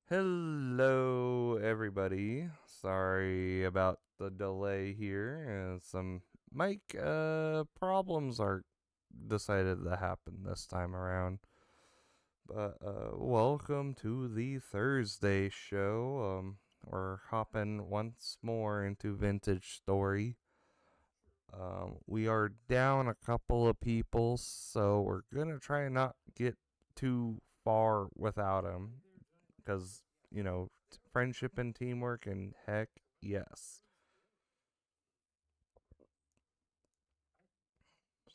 Hello, everybody. Sorry about the delay here. Some mic problems are decided to happen this time around. But welcome to the Thursday show. We're hopping once more into Vintage Story. We are down a couple of people, so we're gonna try and not get too far without them because friendship and teamwork, and heck yes.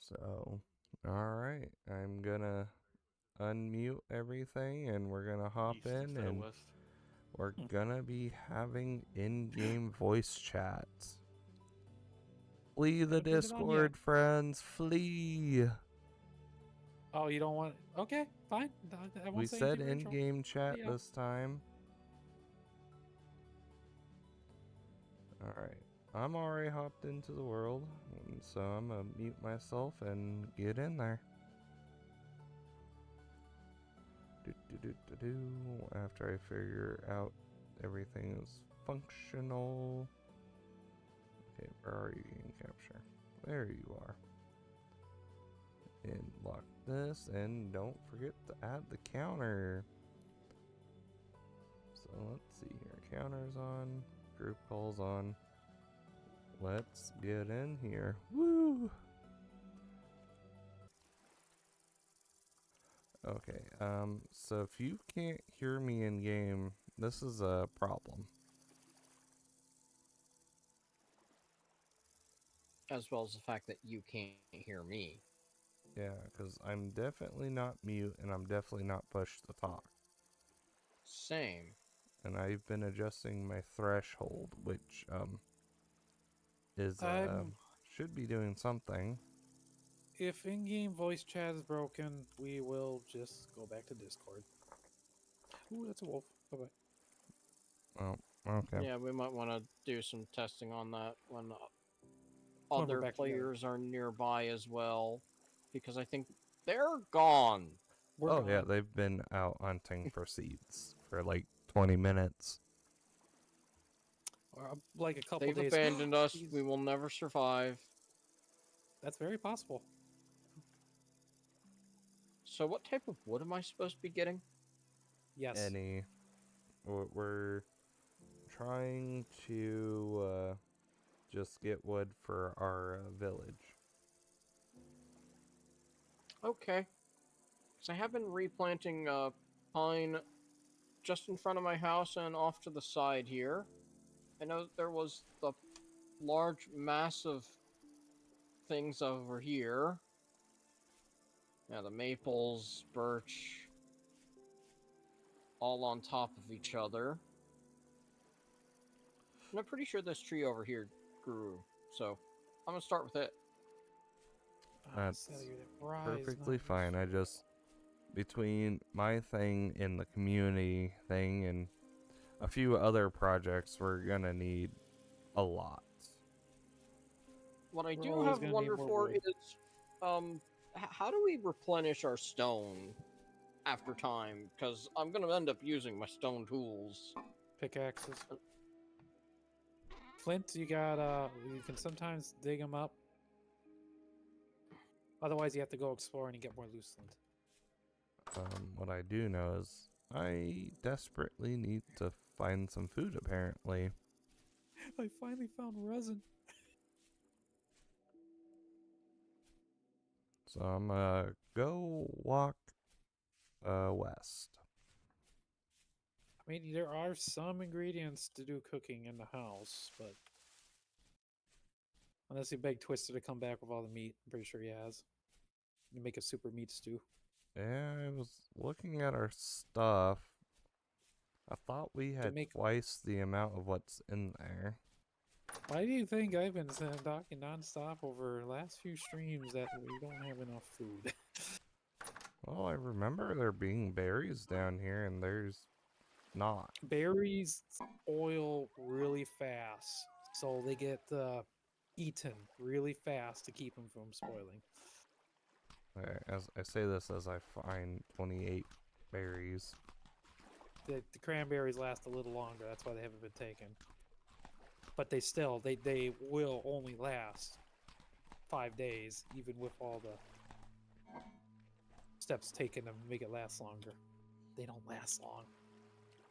So all right, I'm gonna unmute everything and we're gonna hop East in instead of and west. we're gonna be having in-game voice chats. Flee the Haven't turned it on yet. Discord, friends, flee. Oh, you don't want? Okay, fine. I We won't say said anything, Rachel. in-game chat Yeah. this time. All right, I'm already hopped into the world, so I'm gonna mute myself and get in there. After I figure out everything is functional. Okay, where are you in capture? There you are. And lock this, and don't forget to add the counter. So let's see here. Counters on, group calls on. Let's get in here. Woo! Okay, so if you can't hear me in game, this is a problem. As well as the fact that you can't hear me. Yeah, because I'm definitely not mute and I'm definitely not pushed to talk. Same. And I've been adjusting my threshold, which is I'm. should be doing something. If in-game voice chat is broken, we will just go back to Discord. Ooh, that's a wolf. Bye bye. Oh, okay. Yeah, we might want to do some testing on that when When we're other back together, players are nearby as well, because I think they're gone. we're Oh yeah, gone. they've been out hunting for seeds for like 20 minutes. Or like a couple They've days. abandoned us. Jeez, We will never survive. that's very possible. So, what type of wood am I supposed to be getting? Yes. Any, we're trying to just get wood for our village. Okay. Because I have been replanting pine just in front of my house and off to the side here. I know there was the large, massive things over here. Yeah, the maples, birch, all on top of each other. And I'm pretty sure this tree over here grew, so I'm gonna start with it. That's Rise perfectly knives. fine. I just, between my thing in the community thing and a few other projects, we're gonna need a lot. What I We're do always have gonna need wonder more for wood. is, how do we replenish our stone after time? Because I'm gonna end up using my stone tools. Pickaxes. Flint, you got you can sometimes dig them up. Otherwise, you have to go exploring and get more loose flint. What I do know is I desperately need to find some food, apparently. I finally found resin. So I'm gonna go walk west. I mean, there are some ingredients to do cooking in the house, but unless you beg Twister to come back with all the meat, I'm pretty sure he has. You make a super meat stew. Yeah, I was looking at our stuff. I thought we To had make, twice the amount of what's in there. why do you think I've been talking nonstop over the last few streams that we don't have enough food? Well, I remember there being berries down here, and there's not. Berries spoil really fast, so they get eaten really fast to keep them from spoiling. As I say this as I find 28 berries. the cranberries last a little longer. That's why they haven't been taken. But they still, they will only last 5 days, even with all the steps taken to make it last longer. They don't last long.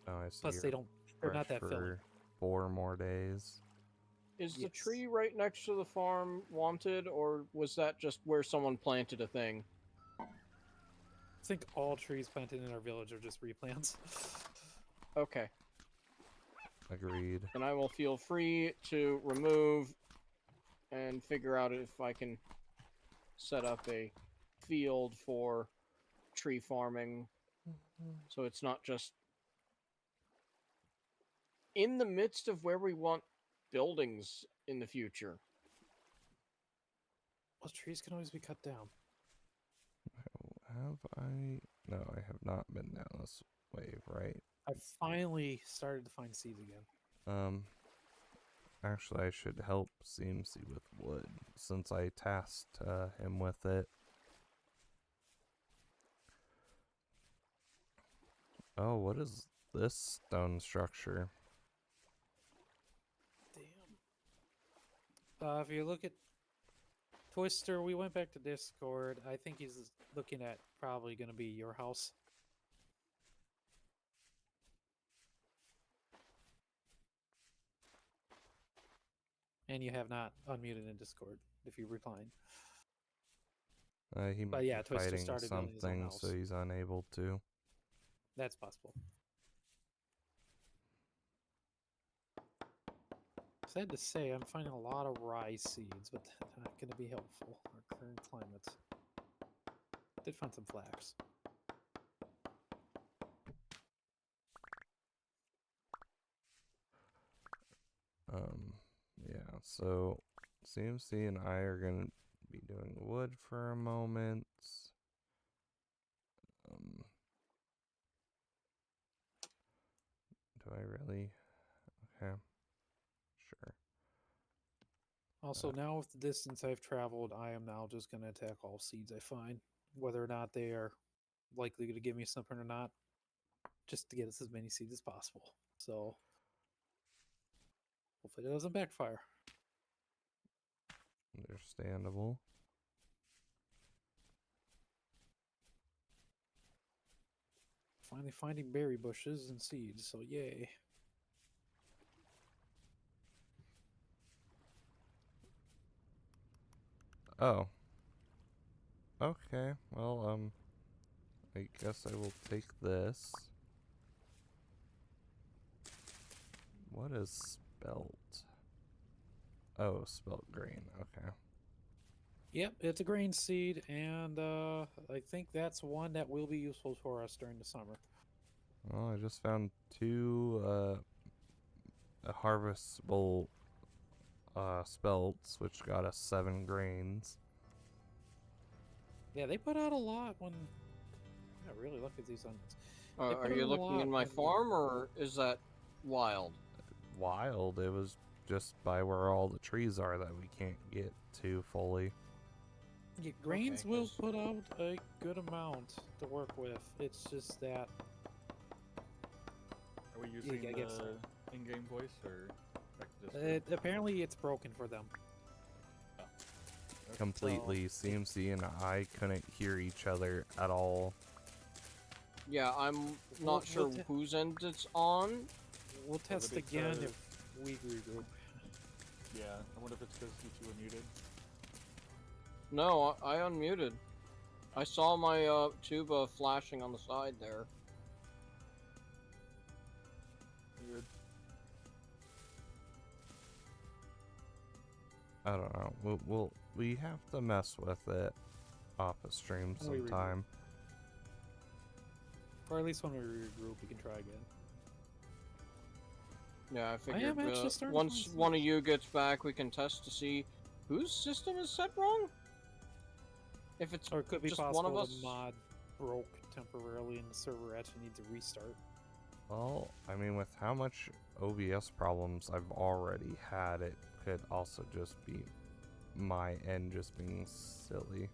Oh, I see. Plus, they're not Fresh that filling. for 4 more days. Is the Yes. tree right next to the farm wanted, or was that just where someone planted a thing? I think all trees planted in our village are just replants. Okay. Agreed. Then I will feel free to remove and figure out if I can set up a field for tree farming, so it's not just in the midst of where we want buildings in the future. Well, trees can always be cut down. Have I? No, I have not been down this wave, right? I finally started to find seeds again. Actually, I should help CMC with wood since I tasked him with it. Oh, what is this stone structure? Damn. If you look at Twister, we went back to Discord. I think he's looking at probably going to be your house. And you have not unmuted in Discord if you're replying. He might But yeah, be Twister fighting started building his own something, house. so he's unable to. That's possible. Sad to say, I'm finding a lot of rye seeds, but they're not going to be helpful in our current climate. Did find some flax. Yeah, so CMC and I are gonna be doing wood for a moment. Do I really? Okay, sure. Also, now with the distance I've traveled, I am now just going to attack all seeds I find, whether or not they are likely to give me something or not, just to get us as many seeds as possible. So, hopefully it doesn't backfire. Understandable. Finally finding berry bushes and seeds, so yay. Oh. Okay, well, I guess I will take this. What is spelt? Oh, spelt grain, okay. Yep, it's a grain seed, and I think that's one that will be useful for us during the summer. Well, I just found 2, harvestable, spelts, which got us 7 grains. Yeah, they put out a lot when... Yeah, really look at these onions. They Are put you out a looking in lot my when- farm, or is that wild? Wild, it was just by where all the trees are that we can't get to fully. Yeah, grains Okay, will 'cause- put out a good amount to work with. It's just that Are we using I guess the in-game voice or back to Discord? apparently it's broken for them. Completely, CMC and I couldn't hear each other at all. Yeah, I'm We'll- not sure we'll whose end it's on. We'll test it's, again if we regroup. Yeah, I wonder if it's because you two are muted. No, I unmuted. I saw my tuba flashing on the side there. Weird. I don't know. We have to mess with it off a stream When we regroup. sometime. Or at least when we regroup, we can try again. Yeah, I am figured actually starting to once find one of you gets back, we can test to see whose system is set wrong. If it's Or it could be just one possible of us. the mod broke temporarily and the server actually needs a restart. Well, I mean, with how much OBS problems I've already had, it could also just be my end just being silly.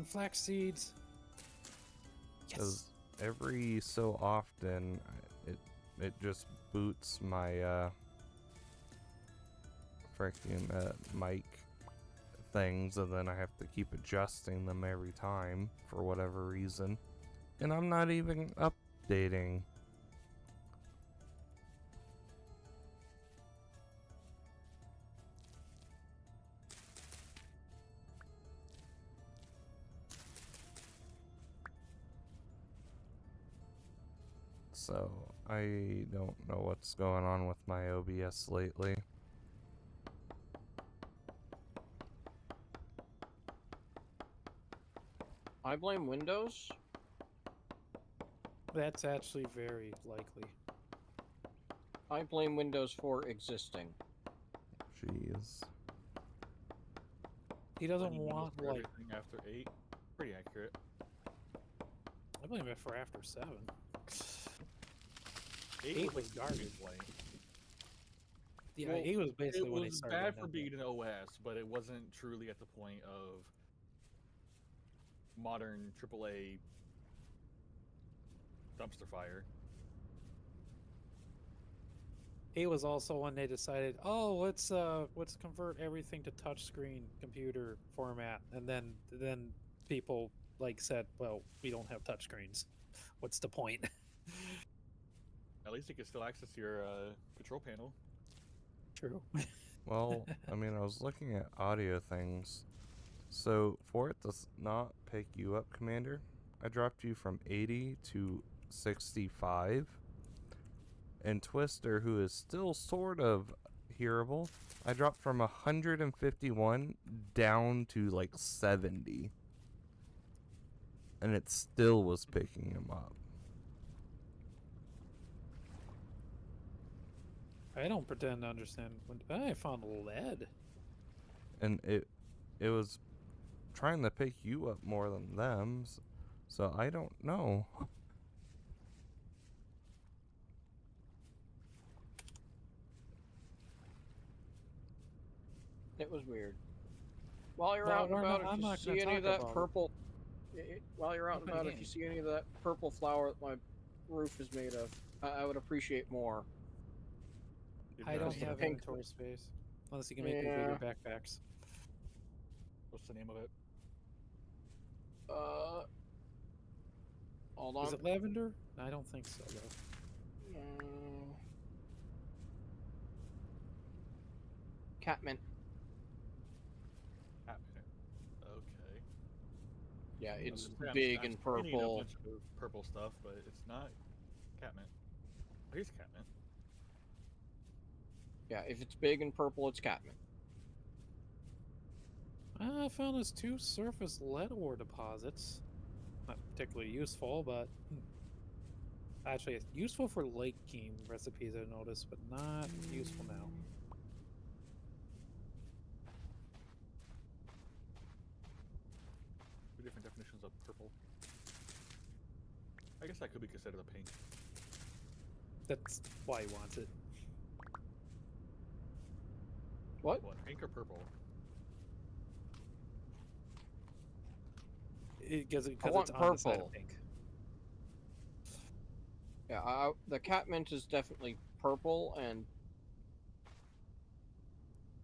on, flax seeds. Yes. Because every so often, it just boots my freaking mic things, and then I have to keep adjusting them every time for whatever reason. And I'm not even updating. So, I don't know what's going on with my OBS lately. I blame Windows. That's actually very likely. I blame Windows for existing. Jeez. He doesn't Blaming Windows want for like. everything after 8. Pretty accurate. I blame it for after 7. 8 was like garbage. play. Yeah, Well, 8 was basically It when they was started. bad getting for up being an OS, but it wasn't truly at the point of modern AAA dumpster fire. 8 was also when they decided, oh, let's convert everything to touchscreen computer format, and then people like said, well, we don't have touchscreens. What's the point? At least you can still access your control panel. True. Well, I mean, I was looking at audio things. So, for it to not pick you up, Commander, I dropped you from 80 to 65. And Twister, who is still sort of hearable, I dropped from 151 down to like 70. And it still was picking him up. I don't pretend to understand. I found lead. And it was trying to pick you up more than them. So I don't know. It was weird. While you're No, out and we're about, not- I'm if you not gonna see any of talk that about it. purple, while you're out and Okay, about, yeah. if you see any of that purple flower that my roof is made of, I would appreciate more. I don't the have pink- inventory space unless you can make me Yeah. bigger backpacks. What's the name of it? Hold on. Is it lavender? No, I don't think so though. Catmint. Okay. Yeah, I was it's gonna say, big I'm and screening a purple. bunch of purple stuff, but it's not catmint. Oh, here's catmint. Yeah, if it's big and purple, it's catmint. I found those 2 surface lead ore deposits. Not particularly useful, but actually it's useful for lake game recipes I noticed, but not useful now. Two different definitions of purple. I guess that could be considered a pink. That's why he wants it. What? What, pink or purple? Because I it's want on the side purple. of pink. Yeah, the catmint is definitely purple, and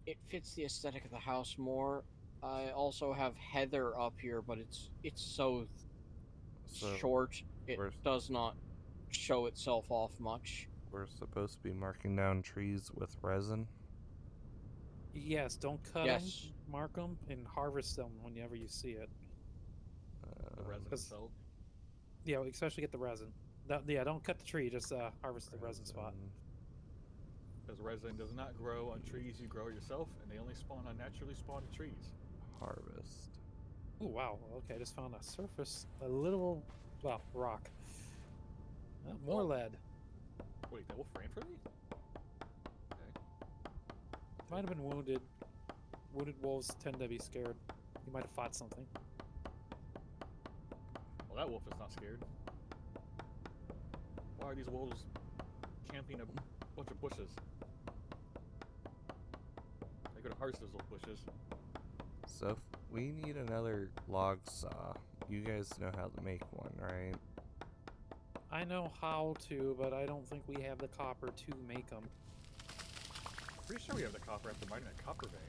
it fits the aesthetic of the house more. I also have heather up here, but it's so short, it where's- does not show itself off much. We're supposed to be marking down trees with resin. Yes, don't cut Yes. them, mark them, and harvest them whenever you see it. The resin 'cause- itself. Yeah, especially get the resin. Yeah, don't cut the tree, just harvest the resin spot. Because resin does not grow on trees you grow yourself, and they only spawn on naturally spawned trees. Harvest. Oh wow, okay, I just found a surface, a little, well, rock. More lead. Wait, that wolf ran for me? Okay. Might have been wounded. Wounded wolves tend to be scared. You might have fought something. Well, that wolf is not scared. Why are these wolves camping a bunch of bushes? I could harvest those little bushes. So, we need another log saw. You guys know how to make one, right? I know how to, but I don't think we have the copper to make them. Pretty sure we have the copper after mining that copper vein.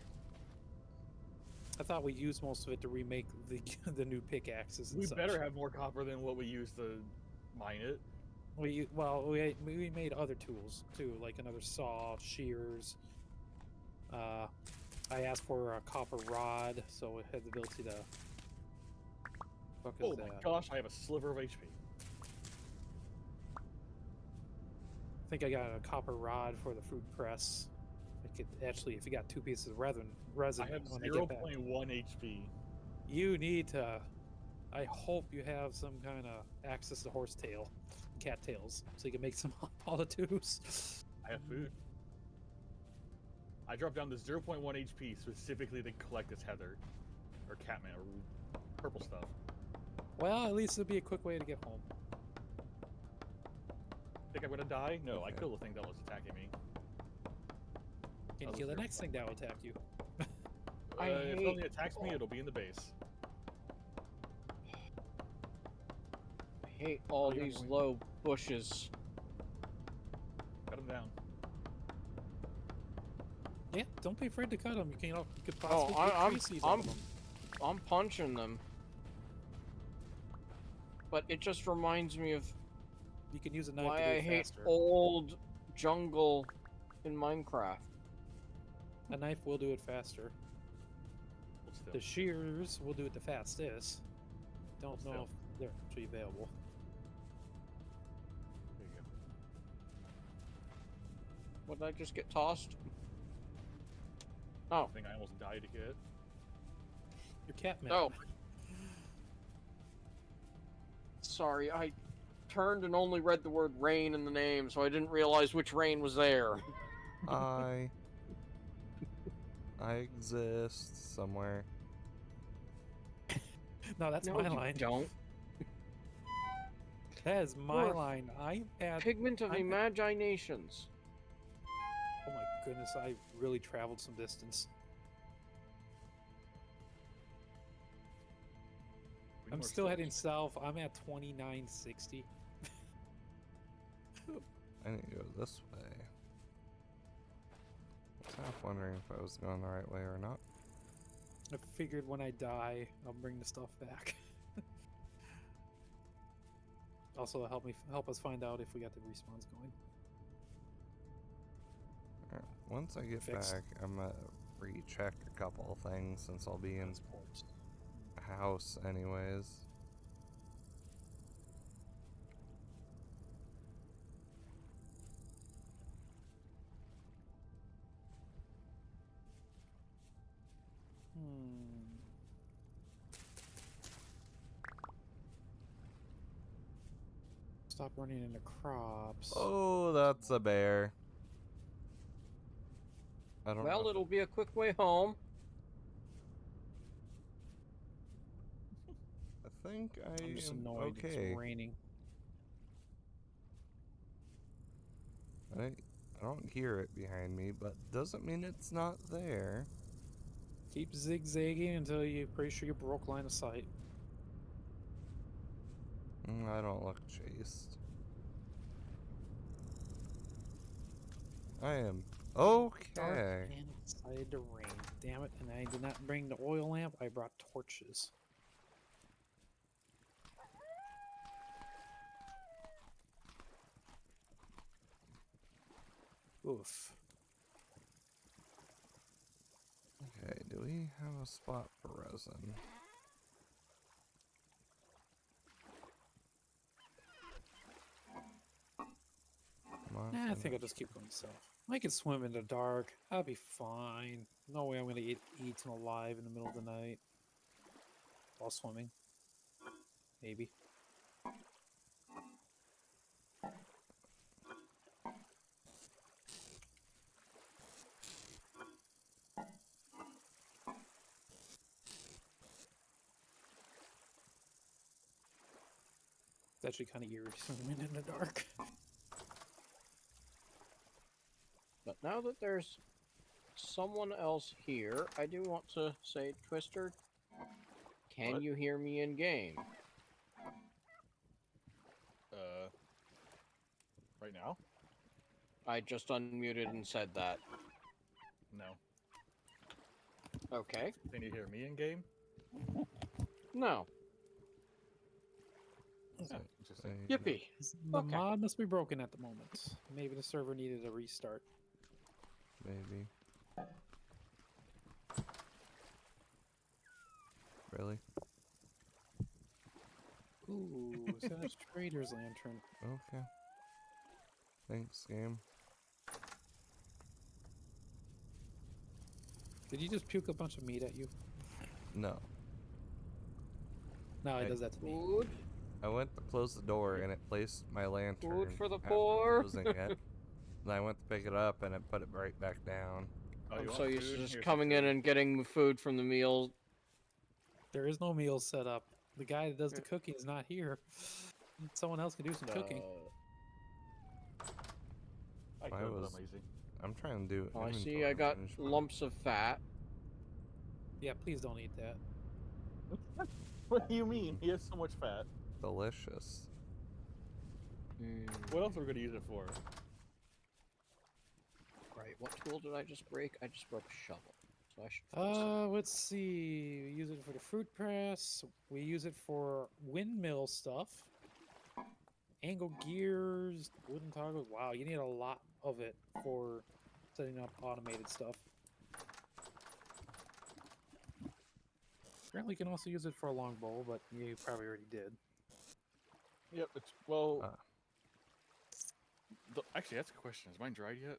I thought we used most of it to remake the the new pickaxes and We such. better have more copper than what we use to mine it. We made other tools too, like another saw, shears. I asked for a copper rod, so it had the ability to. Fuck is Oh my that? gosh, I have a sliver of HP. I think I got a copper rod for the fruit press. I could actually, if you got 2 pieces of resin I have when I get back. 0.1 HP. You need to. I hope you have some kind of access to horsetail, cattails, so you can make some Molotofs. I have food. I dropped down to 0.1 HP specifically to collect this heather, or catman, or purple stuff. Well, at least it'll be a quick way to get home. Think I'm gonna die? No, I Okay. killed the thing that was attacking me. Can you That kill the was next thing that will attack you? I If it hate- only attacks me, it'll be in the base. I hate all you're these going- low bushes. Cut him down. Yeah, don't be afraid to cut them. You could Oh, possibly get I'm tree seeds out of them. I'm punching them. But it just reminds me of You can use a knife why to do I it hate faster. old jungle in Minecraft. A knife will do it faster. Hold still. The shears will do it the fastest. Don't Still. know if they're actually available. There you go. What did I just get tossed? Oh, Thing I almost died to get. Your cat man. oh. Sorry, I turned and only read the word rain in the name, so I didn't realize which rain was there. I exist somewhere. No, that's No, my you line. don't. That is my You're a line. I had. Pigment of I'm- imaginations. Oh my goodness, I really traveled some distance. We need I'm more still stones. heading south. I'm at 2960. I need to go this way. I was half wondering if I was going the right way or not. I figured when I die, I'll bring the stuff back. Also, help us find out if we got the respawns going. Alright, once I get Fixed. back, I'm gonna recheck a couple of things since I'll be in Transport. a house anyways. Stop running into crops. Oh, that's a bear. I don't Well, know. it'll be a quick way home. I think I'm just am annoyed. okay. It's raining. I don't hear it behind me, but doesn't mean it's not there. Keep zigzagging until you're pretty sure you broke line of sight. I don't look chased. I am Dark okay. and it decided to rain. Damn it! And I did not bring the oil lamp. I brought torches. Oof. Okay, do we have a spot for resin? Come on, Nah, I send think it. I'll just keep going south. I can swim in the dark. I'll be fine. No way I'm gonna get eaten alive in the middle of the night while swimming. Maybe. It's actually kind of eerie swimming in the dark. But now that there's someone else here, I do want to say, Twister, Can What? you hear me in game? Right now? I just unmuted and said that. No. Okay. Can you hear me in game? No. Yeah, interesting. Yippee. The Okay. mod must be broken at the moment. Maybe the server needed a restart. Maybe. Really? Ooh, so that's Trader's Lantern. Okay. Thanks, game. Did he just puke a bunch of meat at you? No. No, he Hey. does that to me. Food. I went to close the door and it placed my lantern for the after poor. closing it. Then I went to pick it up and it put it right back down. Oh, you I'm want so used to food? just Here's some coming in food. and getting food from the meal. There is no meal set up. The guy that does the cooking is not here. Someone else can do some cooking. I Why could, but was- I'm lazy. I'm trying to do Oh, I see. inventory I got management. lumps of fat. Yeah, please don't eat that. What do you mean? He has so much fat. Delicious. What else are we going to use it for? Right. What tool did I just break? I just broke a shovel. So I should fix it. Let's see. We use it for the fruit press. We use it for windmill stuff. Angle gears, wooden toggles. Wow, you need a lot of it for setting up automated stuff. Apparently, you can also use it for a long bowl, but you probably already did. Yep, it's, well... Ah. Actually, that's a question. Is mine dried yet?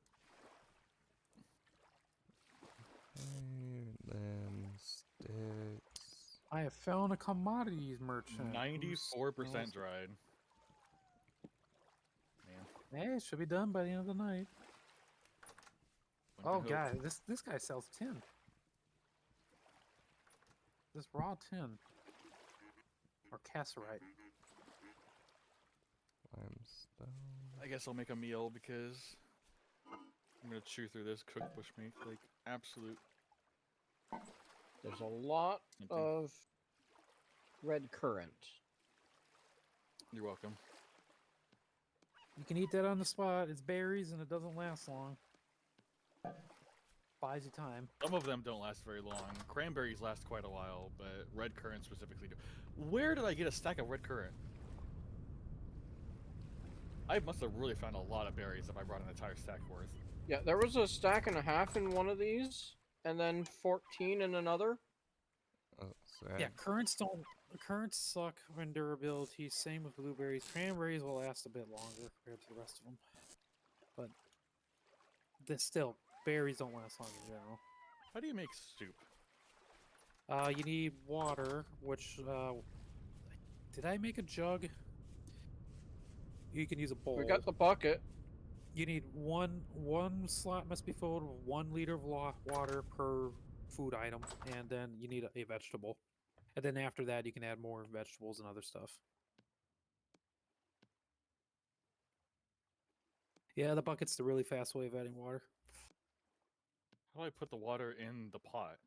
And then sticks. I have found a commodities merchant. 94% dried. Man. Hey, it should be done by the end of the night. one Oh can hope. god, this guy sells tin. This raw tin. Or cassiterite. Limestone. I guess I'll make a meal because I'm gonna chew through this cooked bushmeat like absolute. There's a lot something. of red currant. You're welcome. You can eat that on the spot. It's berries and it doesn't last long. Buys you time. Some of them don't last very long. Cranberries last quite a while, but red currant specifically do. Where did I get a stack of red currant? I must have really found a lot of berries if I brought an entire stack worth. Yeah, there was a stack and a half in one of these, and then 14 in another. Yeah, currants suck in durability. Same with blueberries. Cranberries will last a bit longer compared to the rest of them. But still, berries don't last long in general. How do you make soup? You need water, which did I make a jug? You can use a bowl. We got the bucket. You need one slot must be filled with 1 liter of water per food item, and then you need a vegetable. And then after that, you can add more vegetables and other stuff. Yeah, the bucket's the really fast way of adding water. How do I put the water in the pot?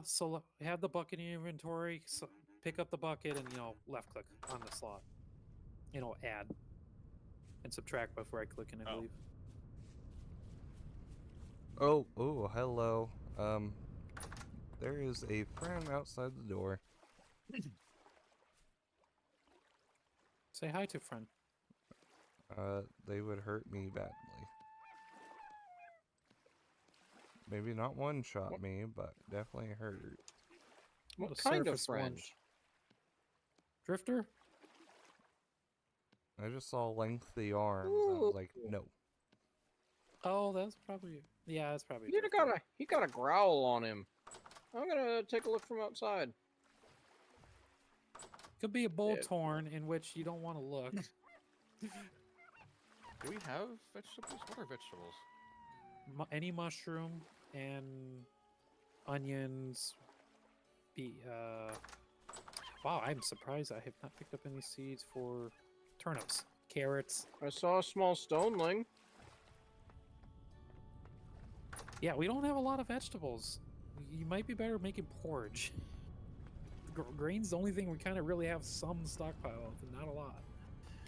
So have the bucket in your inventory. So pick up the bucket and left click on the slot. Add and subtract before I click in, I believe. Oh, hello. There is a friend outside the door. Say hi to friend. They would hurt me badly. Maybe not one-shot me, but definitely hurt. What A kind of surface friend? one. Drifter? I just saw lengthy arms. And I was like, no. Oh, that's probably that's probably. He got a growl on him. I'm gonna take a look from outside. Could be a bull Yeah. torn in which you don't want to look. Do we have vegetables? What are vegetables? Any mushroom and onions. Wow, I'm surprised I have not picked up any seeds for turnips, carrots. I saw a small stoneling. Yeah, we don't have a lot of vegetables. You might be better making porridge. Grain's the only thing we kind of really have some stockpile of, and not a lot.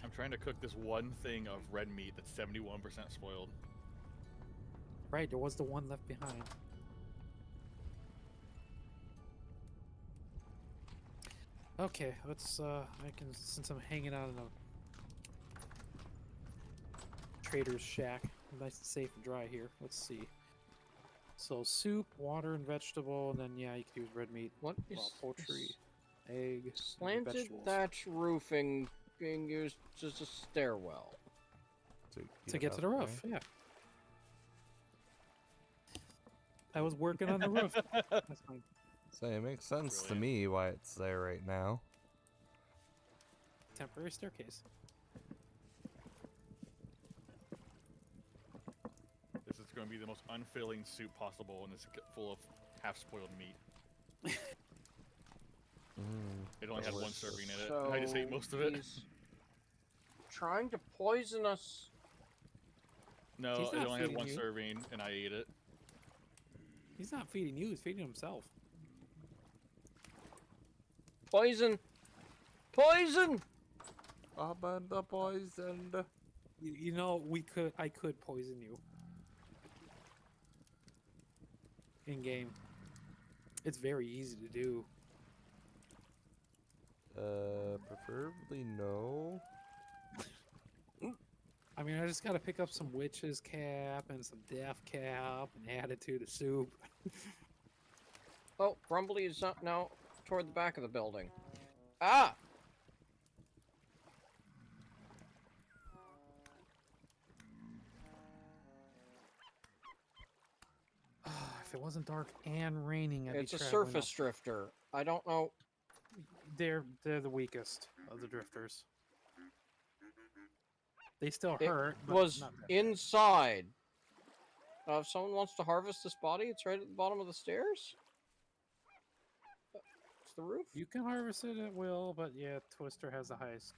I'm trying to cook this one thing of red meat that's 71% spoiled. Right, there was the one left behind. Okay, let's I can, since I'm hanging out in a trader's shack, nice and safe and dry here. Let's see. So soup, water, and vegetable, and then yeah, you could use red meat. What is Well, poultry, this egg, slanted vegetables. thatch roofing being used as a stairwell? To get to up the roof, there. yeah. I was working on the roof. That's fine. So it makes sense to Brilliant. me why it's there right now. Temporary staircase. This is going to be the most unfilling soup possible, and it's full of half-spoiled meat. It only had one serving in it. and I just ate most of it. He's trying to poison us. No, He's it not only had feeding one you. serving, and I ate it. He's not feeding you, he's feeding himself. Poison! Poison! I've been the poisoned. You know, I could poison you. In game. It's very easy to do. Preferably no. I mean, I just gotta pick up some witch's cap and some death cap and add it to the soup. Oh, Grumbly is up now toward the back of the building. Ah! If it wasn't dark and raining, I'd It's be a traveling surface up. drifter. I don't know. They're the weakest of the drifters. They still It hurt. But was not that bad. inside. If someone wants to harvest this body, it's right at the bottom of the stairs. It's the roof. You can harvest it at will, but yeah, Twister has the highest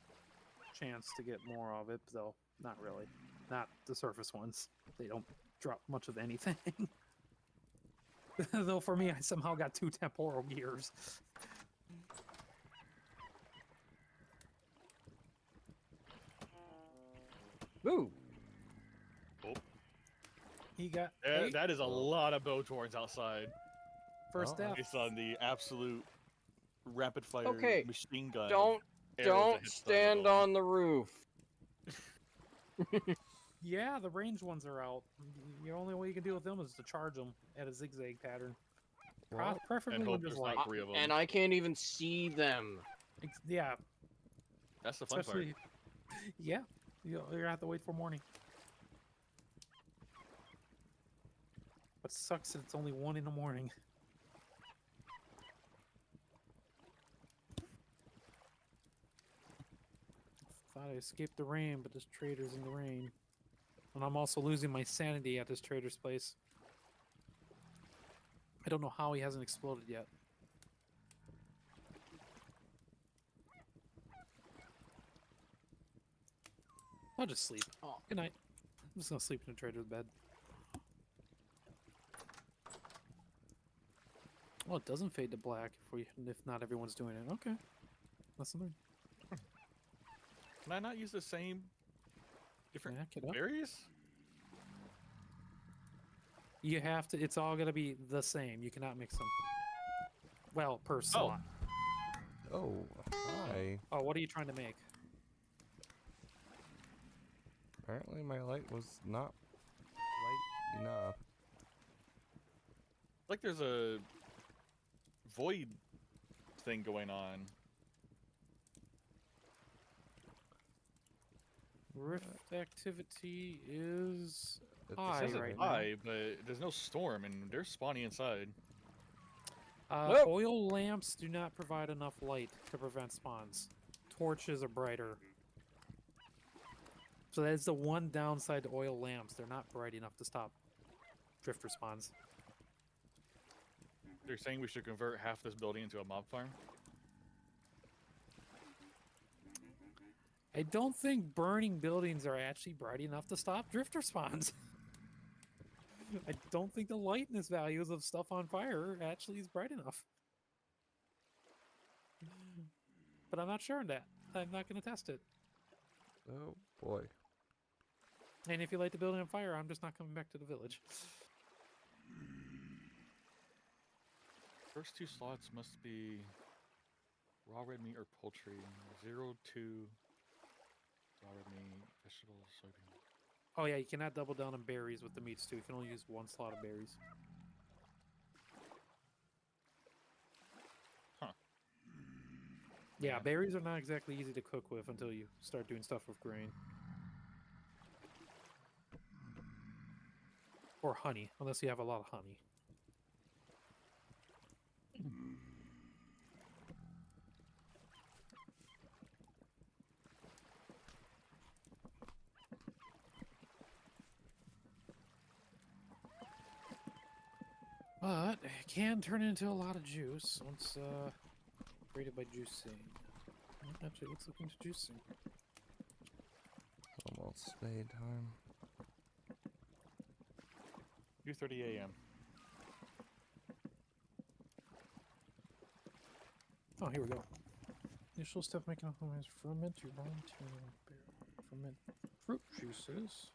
chance to get more of it, though. Not really. Not the surface ones. They don't drop much of anything. Though for me, I somehow got 2 temporal gears. Ooh. He got hey, That is a lot of Bowtorns outside. first Oh, death. Based on the absolute rapid-fire Okay, machine gun. Don't stand on the roof. Yeah, the range ones are out. The only way you can deal with them is to charge them at a zigzag pattern. What? Preferably And when hope there's there's not light. 3 of them. And I can't even see them. Yeah, That's the fun part. especially. Yeah, you're gonna have to wait for morning. What sucks is it's only 1 in the morning. Thought I escaped the rain, but this trader's in the rain. And I'm also losing my sanity at this trader's place. I don't know how he hasn't exploded yet. I'll just sleep. Oh. Good night. I'm just gonna sleep in the trader's bed. Well, it doesn't fade to black if not everyone's doing it. Okay. Lesson learned. Can I not use the same different Back it up. berries? You have to. It's all gonna be the same. You cannot mix them. Well, per slot. Oh, hi. Oh, what are you trying to make? Apparently my light was not light enough. Like there's a void thing going on. Rift activity is It high It says it's right now. high, but there's no storm, and they're spawning inside. Nope. Oil lamps do not provide enough light to prevent spawns. Torches are brighter. So that is the one downside to oil lamps. They're not bright enough to stop drifter spawns. They're saying we should convert half this building into a mob farm. I don't think burning buildings are actually bright enough to stop drifter spawns. I don't think the lightness values of stuff on fire actually is bright enough. but I'm not sure on that. I'm not going to test it. Oh boy. And if you light the building on fire, I'm just not coming back to the village. First 2 slots must be raw red meat or poultry. 0, 2, raw red meat, vegetables, soybean. Oh yeah, you cannot double down on berries with the meats too. You can only use 1 slot of berries. Huh. Yeah, Yeah. berries are not exactly easy to cook with until you start doing stuff with grain. Or honey, unless you have a lot of honey. But it can turn into a lot of juice once rated by juicing. Actually, let's look into juicing. Almost spade time. 2:30 a.m. Oh, here we go. Initial step making a home is ferment your raw material. Ferment fruit juices,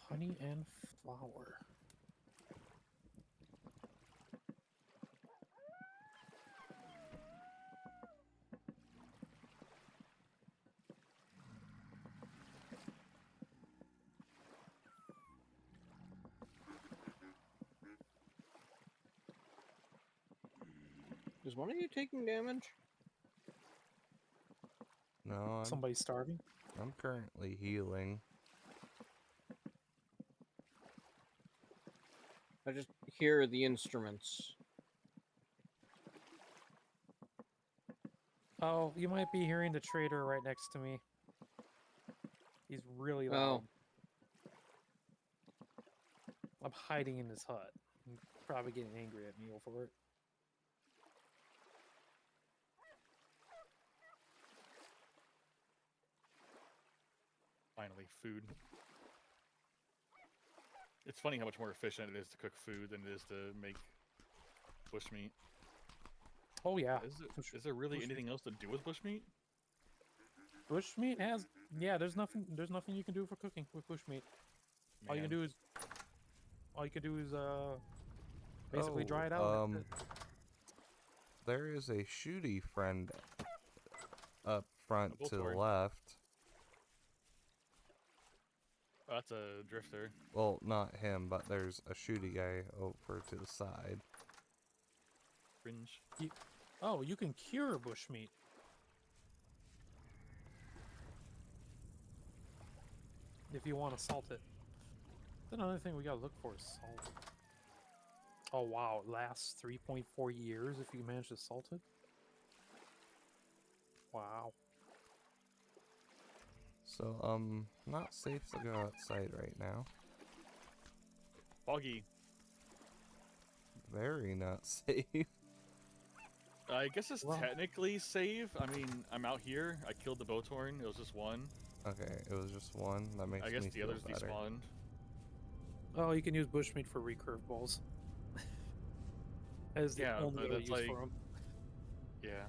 honey, and flour. Is one of you taking damage? No, Somebody's starving. I'm currently healing. I just hear the instruments. Oh, you might be hearing the trader right next to me. He's really loud. Oh. I'm hiding in his hut. He's probably getting angry at me over it. Finally, food. It's funny how much more efficient it is to cook food than it is to make bushmeat. Oh yeah. Is there really bushmeat. anything else to do with bushmeat? Bushmeat has there's nothing you can do for cooking with bushmeat. All you can do is basically dry it out. That's it. There is a shooty friend up front A to the bullthorn. left. Oh, that's a drifter. Well, not him, but there's a shooty guy over to the side. Fringe. Oh, you can cure bushmeat. If you want to salt it. Another thing we gotta look for is salt. Oh wow, it lasts 3.4 years if you manage to salt it. Wow. So, not safe to go outside right now. Foggy. Very not safe. I guess it's Well- technically safe. I mean, I'm out here. I killed the Bowtorn. It was just one. Okay, it was just one. That makes I guess me the feel others better. despawned. Oh, you can use bushmeat for recurve balls. That is the Yeah, only but other that's use like- for them. Yeah.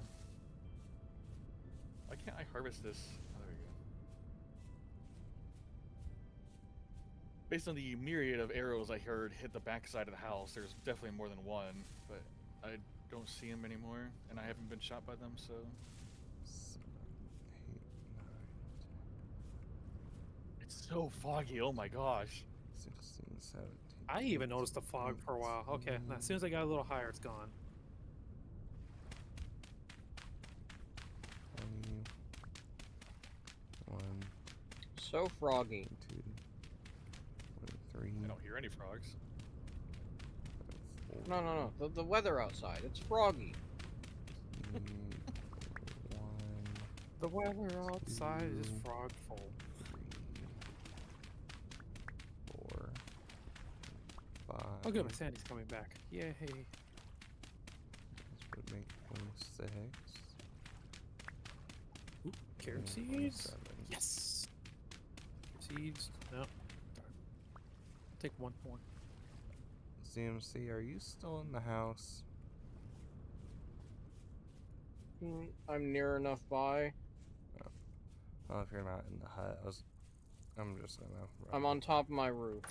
Why can't I harvest this? Oh, there we go. Based on the myriad of arrows I heard hit the backside of the house, there's definitely more than one, but I don't see them anymore, and I haven't been shot by them, so... 7, 8, 9, It's so foggy, oh my gosh. 16, 17. I even noticed the fog for a while. Okay, now as soon as I got a little higher, it's gone. 21, So froggy. 22, 23. I don't hear any frogs. 24, No. The weather outside. It's froggy. 1, The weather outside is 2, frog full. 3, 4, 5. Oh good, my sandy's coming back. Yay. This would make 26. Ooh, carrot and seeds. 27. Yes. Seeds. No. Take one more. CMC, are you still in the house? I'm near enough by. Well, if you're not in the hut, I'm just gonna run. I'm on top of my roof.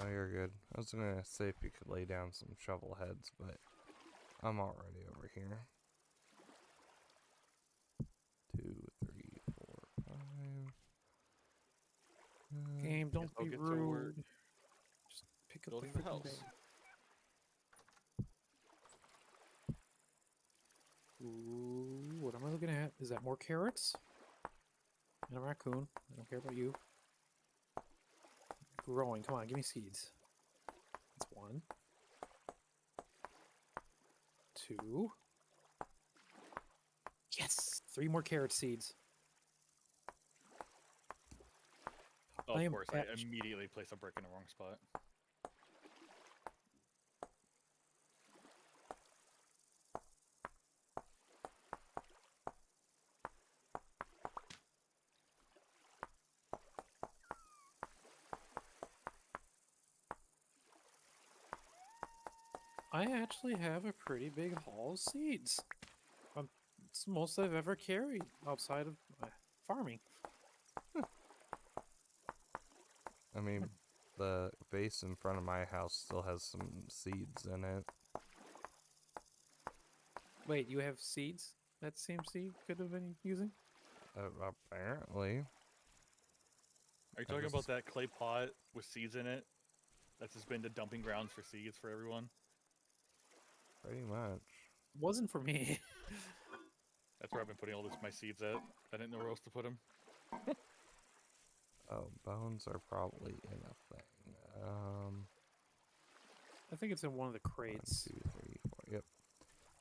Oh, you're good. I was gonna say if you could lay down some shovel heads, but I'm already over here. 2, 3, 4, 5. Game, Guess don't I'll be get to work rude. Just pick up building the the freaking house. bag. Ooh, what am I looking at? Is that more carrots? And a raccoon. I don't care about you. Growing. Come on, give me seeds. That's 1. 2. Yes! 3 more carrot seeds. Oh, I of am course, I immediately placed a brick in the wrong spot. I actually have a pretty big haul of seeds. It's the most I've ever carried outside of farming. I mean, the vase in front of my house still has some seeds in it. Wait, you have seeds that CMC could have been using? Apparently. Are you I talking just- about that clay pot with seeds in it? That's just been the dumping grounds for seeds for everyone. Pretty much. Wasn't for me. That's where I've been putting all my seeds at. I didn't know where else to put them. Oh, bones are probably in a thing. I think it's in one of the 1, crates. 2, 3, 4. Yep.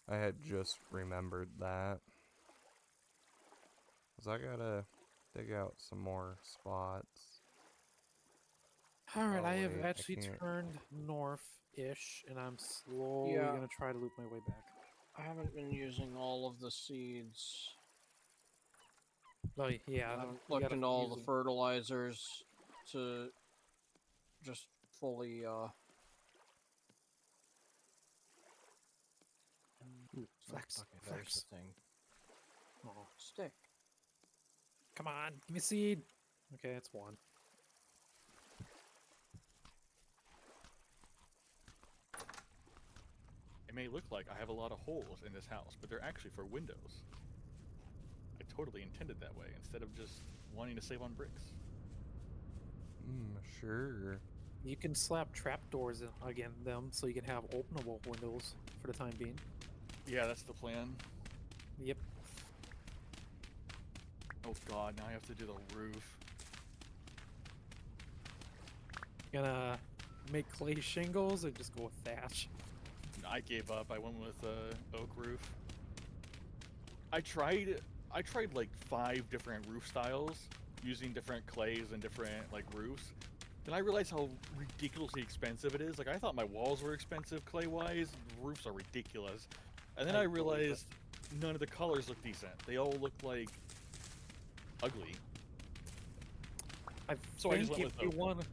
I had just remembered that. 'Cause I gotta dig out some more spots. Alright, Oh, I have wait, I actually can't. turned north-ish, and I'm slowly Yeah. gonna try to loop my way back. I haven't been using all of the seeds. Oh, yeah. I haven't you looked gotta into all use the them. fertilizers to just fully Ooh, flex. Okay, there's Flex. the thing. Oh, Stick. come on, give me a seed. Okay, that's 1. It may look like I have a lot of holes in this house, but they're actually for windows. I totally intended that way instead of just wanting to save on bricks. Sure. You can slap trapdoors again them so you can have openable windows for the time being. Yeah, that's the plan. Yep. Oh god, now I have to do the roof. Gonna make clay shingles or just go with thatch? I gave up. I went with oak roof. I tried like 5 different roof styles using different clays and different like roofs. Then I realized how ridiculously expensive it is. Like I thought my walls were expensive clay wise. Roofs are ridiculous. And then I believe it. realized none of the colors look decent. They all look like ugly. I So I just think went if with you oak. want,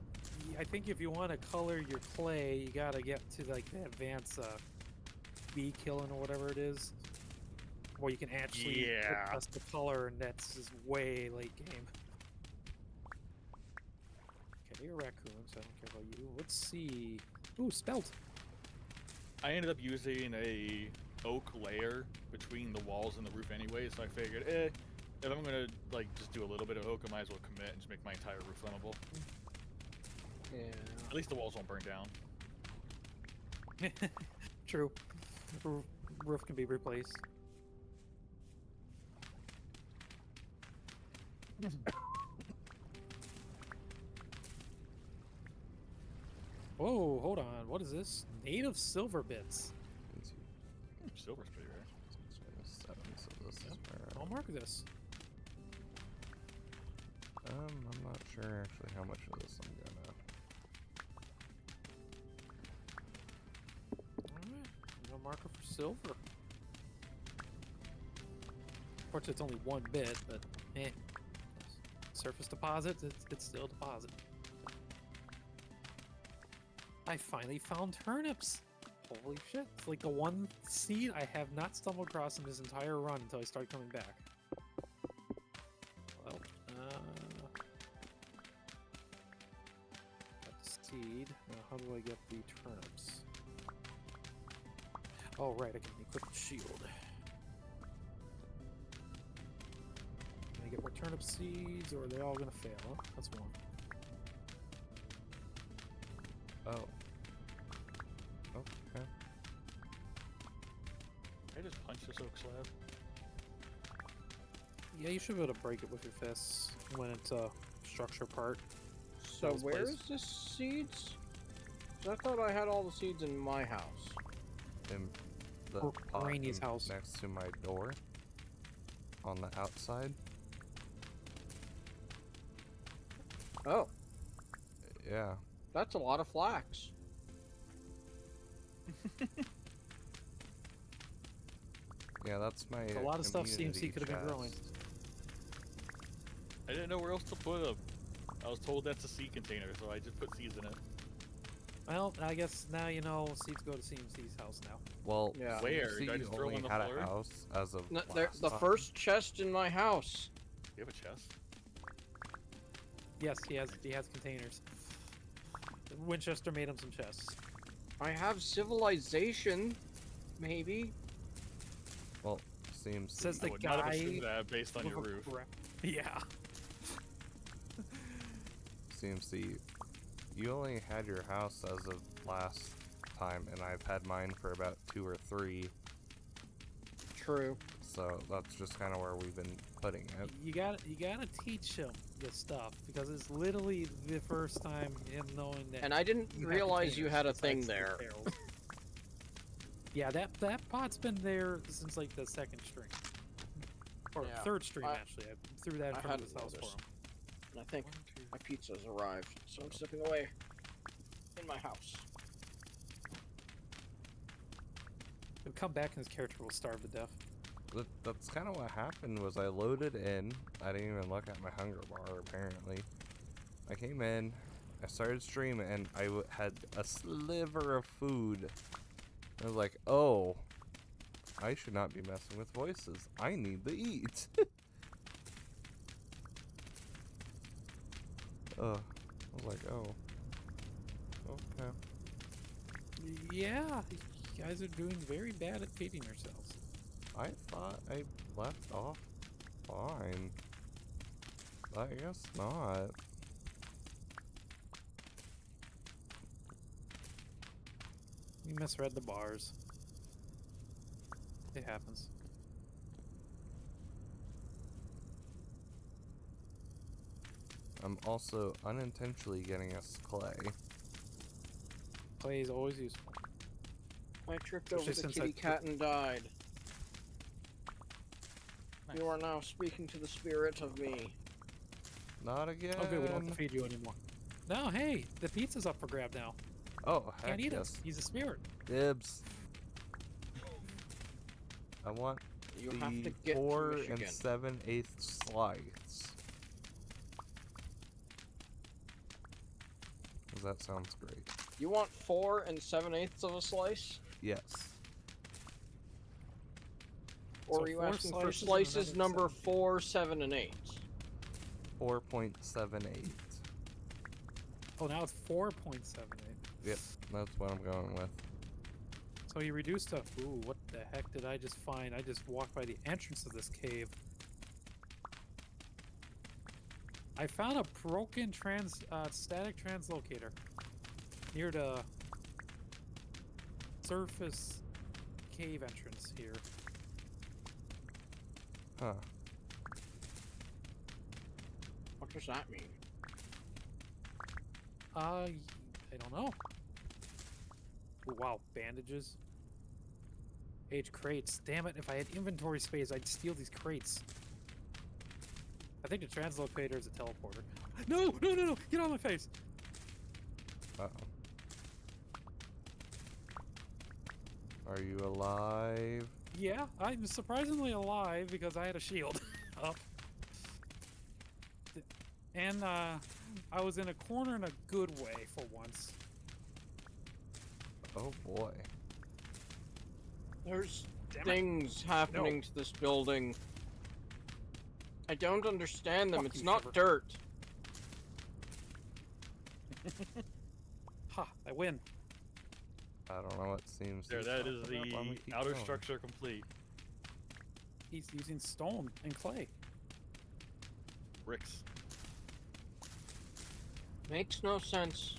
I think if you want to color your clay, you gotta get to like the advanced bee killing or whatever it is, where you can actually Yeah. adjust the color, and that's just way late game. Okay, you're a raccoon, so I don't care about you. Let's see. Ooh, spelt. I ended up using a oak layer between the walls and the roof anyway, so I figured, if I'm gonna like just do a little bit of oak, I might as well commit and just make my entire roof flammable. Yeah. At least the walls won't burn down. True. Roof can be replaced. Whoa, hold on. What is this? Native silver bits. Silver's pretty rare. 7, so this is Yep. where I'll mark this. I'm not sure actually how much of this I'm gonna. Alright. No marker for silver. Of course, it's only 1 bit, but eh. Surface deposit, it's still a deposit. I finally found turnips. Holy shit. It's like the one seed I have not stumbled across in this entire run until I started coming back. Well, got the seed. Now, how do I get the turnips? Oh, right, I can equip the shield. Can I get more turnip seeds, or are they all gonna fail? Huh? That's one. Oh. Okay. I just punched this oak slab. Yeah, you should be able to break it with your fists when it's a structure part. So Those where's places. the seeds? 'Cause I thought I had all the seeds in my house. In the Or pot Rainy's house. next to my door. On the outside. Oh, Yeah. that's a lot of flax. Yeah, that's my. A lot of stuff community CMC could have been growing. chest. I didn't know where else to put them. I was told that's a seed container, so I just put seeds in it. Well, I guess now you know seeds go to CMC's house now. Well, Yeah. Where? CMC Did I just throw only on the had floor? a house as of No, last the time. first chest in my house. You have a chest? Yes, he has containers. Winchester made him some chests. I have civilization, maybe. Well, CMC. Says I the would not have guy assumed that based on your with a roof. Yeah. CMC. You only had your house as of last time, and I've had mine for about 2 or 3. True. So that's just kind of where we've been putting it. You gotta teach him this stuff because it's literally the first time him knowing that. And I didn't you have realize you containers had a besides thing the there. barrels. Yeah, that pot's been there since like the second stream. Or Yeah, third stream I- actually. I threw that in I front of his hadn't house for noticed. him. And I think my pizza's arrived, so I'm stepping away in my house. He'll come back and his character will starve to death. That's kind of what happened. Was I loaded in? I didn't even look at my hunger bar. Apparently, I came in. I started streaming, and I had a sliver of food. I was like, "Oh, I should not be messing with voices. I need to eat." I was like, "Oh, okay." Yeah, you guys are doing very bad at feeding yourselves. I thought I left off fine. I guess not. You misread the bars. It happens. I'm also unintentionally getting us clay. Clay is always useful. I tripped over Especially the since I kitty cat and died. Nice. You are now speaking to the spirit of me. Not again. Oh good, we don't have to feed you anymore. No, hey, the pizza's up for grab now. Oh, heck Can't eat yes. it. He's a spirit. Dibs. I want You the have to get 4 to and Michigan. 7/8 slice. 'Cause that sounds great. You want 4 7/8 of a slice? Yes. Or So are you 4 asking for slices and slices another number 7. 4, 7, and 8? 4.78. Oh, now it's 4.78. Yep, that's what I'm going with. So he reduced to. Ooh, what the heck did I just find? I just walked by the entrance of this cave. I found a broken static translocator near the surface cave entrance here. Huh. What does that mean? I don't know. Ooh, wow, bandages. Age crates. Damn it, if I had inventory space, I'd steal these crates. I think the translocator is a teleporter. No! No, no, no! Get out of my face! Uh-oh. Are you alive? Yeah, I'm surprisingly alive because I had a shield up. And, I was in a corner in a good way for once. Oh boy. There's Damn it. things happening to this building. I don't understand them. Fuck It's you, not Shiver. dirt. Ha! I win. I don't know what seems. There, he's that is talking about. Why don't we the keep outer going? structure complete. He's using stone and clay. Bricks. Makes no sense.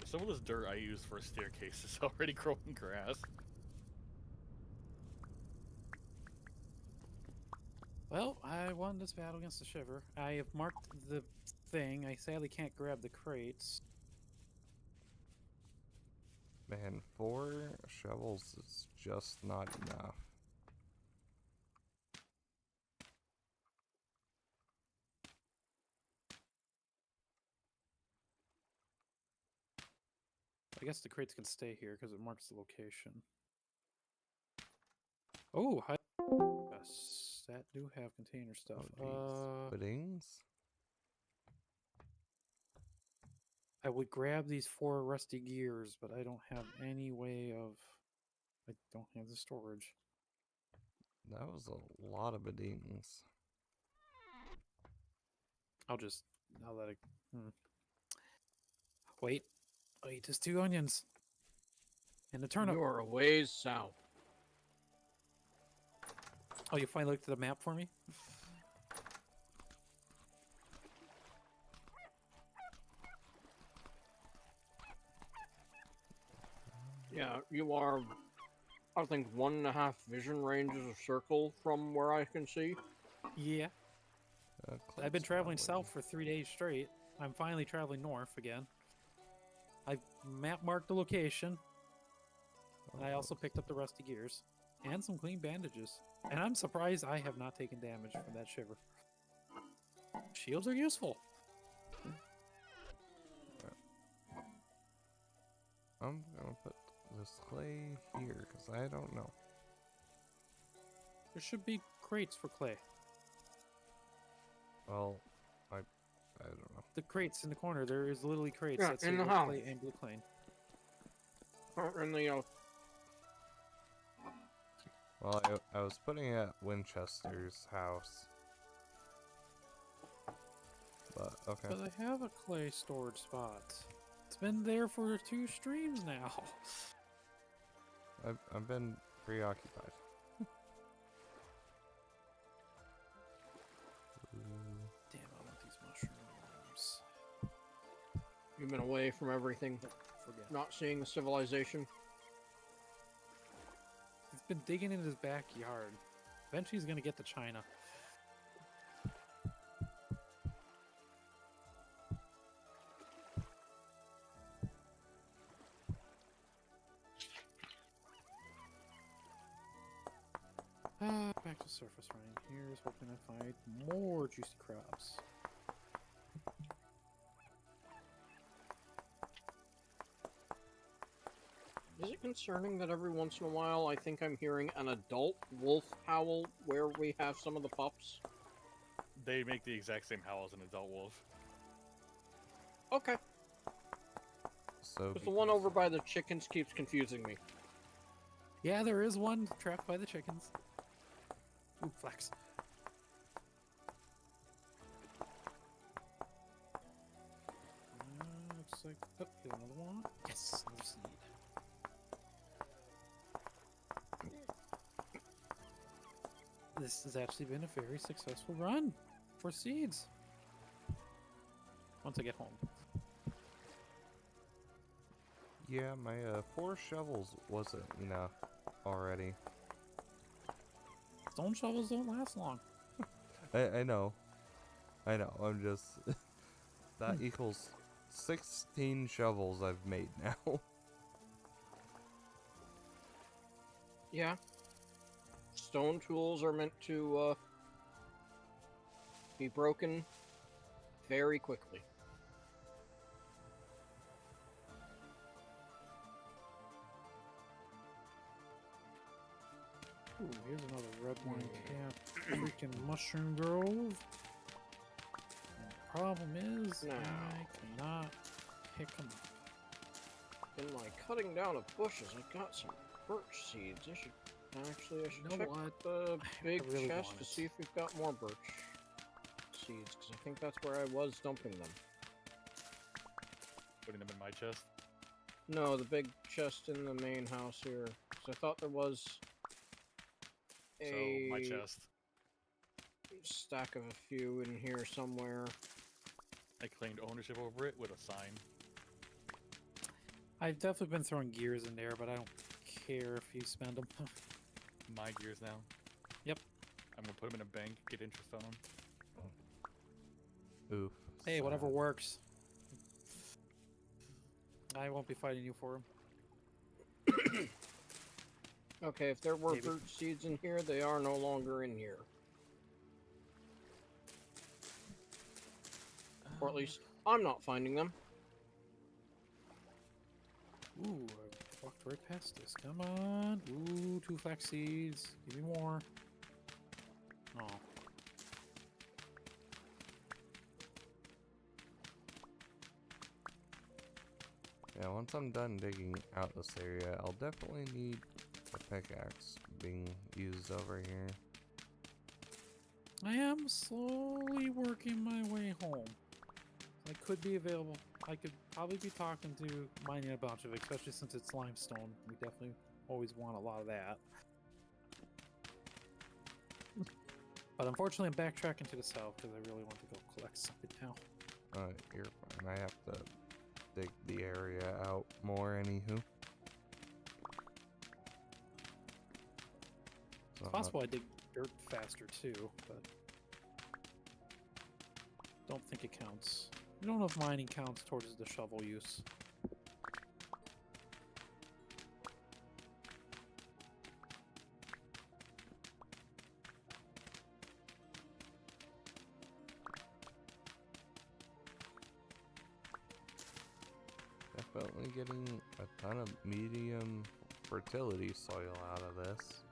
Some of this dirt I use for a staircase is already growing grass. Well, I won this battle against the Shiver. I have marked the thing. I sadly can't grab the crates. Man, 4 shovels is just not enough. I guess the crates can stay here because it marks the location. Oh, hi. Yes, that do have container stuff. Oh, jeez. Puddings? I would grab these 4 rusty gears, but I don't have any way of. I don't have the storage. That was a lot of puddings. I'll let it. Wait, there's 2 onions and a turnip. You're a ways south. Oh, you finally looked at the map for me? Yeah, you are, I think, 1.5 vision ranges of circle from where I can see. Yeah. I've been Close traveling probably. south for 3 days straight. I'm finally traveling north again. I've map marked the location. I also picked up the rusty gears and some clean bandages. And I'm surprised I have not taken damage from that Shiver. Shields are useful. I'm gonna put this clay here because I don't know. There should be crates for clay. Well, I don't know. The crates in the corner, there is literally crates Yeah, that say in the wood house. clay and blue clay. In the Well, I was putting it at Winchester's house. But, okay. But I have a clay storage spot. It's been there for 2 streams now. I've been preoccupied. Damn, I want these mushrooms. You've been away from everything, Forget. not seeing the civilization. He's been digging in his backyard. Eventually, he's gonna get to China. Back to surface running. Here's hoping I find more juicy crabs. Is it concerning that every once in a while I think I'm hearing an adult wolf howl where we have some of the pups? They make the exact same howl as an adult wolf. Okay. So But the one over by the chickens keeps confusing me. Yeah, there is one trapped by the chickens. Ooh, flax. Looks like oh, there's another one. Yes, another seed. This has actually been a very successful run for seeds. Once I get home. yeah, my 4 shovels wasn't enough already. Stone shovels don't last long. I know. I'm just that equals 16 shovels I've made now. Yeah. Stone tools are meant to be broken very quickly. Ooh, here's another red wine cap. Freaking mushroom grove. And the problem is, No. I cannot pick them up. In my cutting down of bushes, I got some birch seeds. I should You know check what? the big really chest want to it. see if we've got more birch seeds, because I think that's where I was dumping them. Putting them in my chest. No, the big chest in the main house here. Because I thought there was So a my chest. stack of a few in here somewhere. I claimed ownership over it with a sign. I've definitely been throwing gears in there, but I don't care if you spend them. My gears now. Yep. I'm gonna put them in a bank, get interest on them. Oof. Hey, whatever sad. works. I won't be fighting you for them. Okay, if there were Maybe. birch seeds in here, they are no longer in here. Or at least, I'm not finding them. Ooh, I walked right past this. Come on. Ooh, 2 flax seeds. Give me more. Oh. Yeah, once I'm done digging out this area, I'll definitely need a pickaxe being used over here. I am slowly working my way home. I could be available. I could probably be talking to mining a bunch of it, especially since it's limestone. We definitely always want a lot of that. But unfortunately, I'm backtracking to the south because I really want to go collect something now. You're fine. I have to dig the area out more, anywho. So It's possible I dig dirt faster too, but don't think it counts. I don't know if mining counts towards the shovel use. definitely getting a ton of medium fertility soil out of this.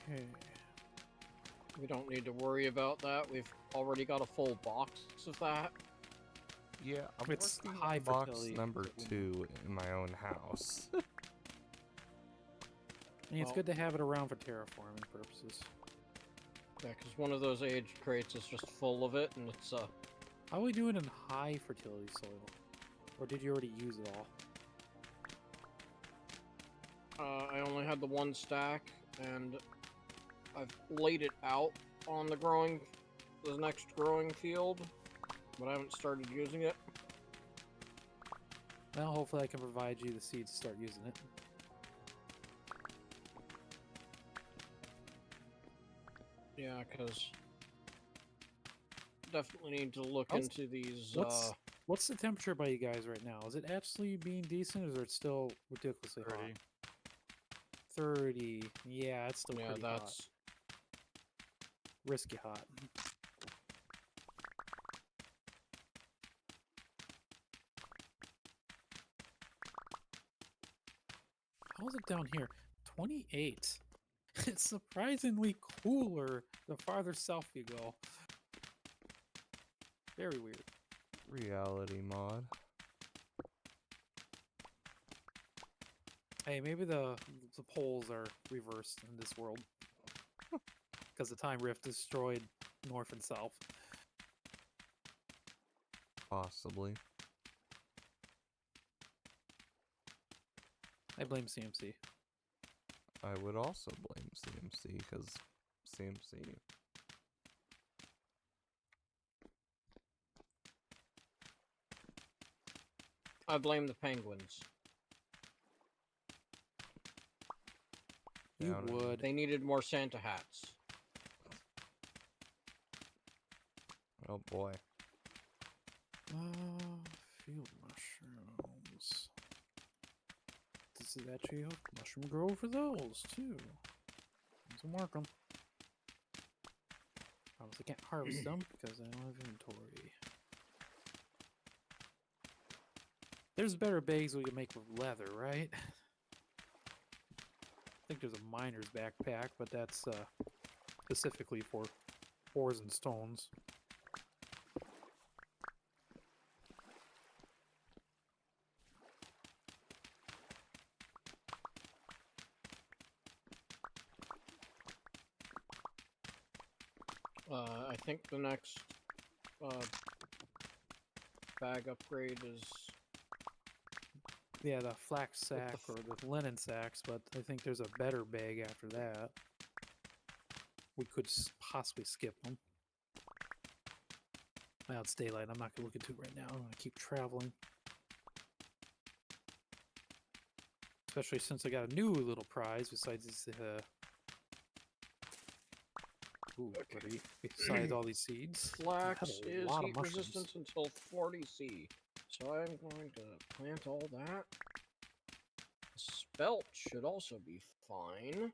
Okay. We don't need to worry about that. We've already got a full box of that. Yeah, I'm It's working high on box fertility, number so we need- 2 in my own house. I mean, it's Well- good to have it around for terraforming purposes. Yeah, because one of those aged crates is just full of it, and it's How are we doing in high fertility soil? Or did you already use it all? I only had the one stack, and I've laid it out on the next growing field, but I haven't started using it. Well, hopefully I can provide you the seeds to start using it. Yeah, because definitely need to look How's- into these. What's the temperature by you guys right now? Is it actually being decent, or is it still ridiculously 30. hot? 30. Yeah, it's still Yeah, pretty that's hot. Risky hot. How's it down here? 28. It's surprisingly cooler the farther south you go. Very weird. Reality mod. Hey, maybe the poles are reversed in this world. Because the time rift destroyed north and south. Possibly. I blame CMC. I would also blame CMC because CMC. I blame the penguins. You Down in- would. They needed more Santa hats. Oh boy. Field mushrooms. This is actually a mushroom grower for those too. So mark them. Obviously can't harvest them because I don't have inventory. There's better bags we can make with leather, right? think there's a miner's backpack, but that's specifically for ores and stones. I think the next bag upgrade is Yeah, the flax sack the or the linen sacks, but I think there's a better bag after that. We could possibly skip them. Well, it's daylight. I'm not going to look into it right now. I'm going to keep traveling. Especially since I got a new little prize besides this, besides all these seeds. flax I had a is lot of heat mushrooms. resistance until 40C. So I'm going to plant all that. Spelt should also be fine.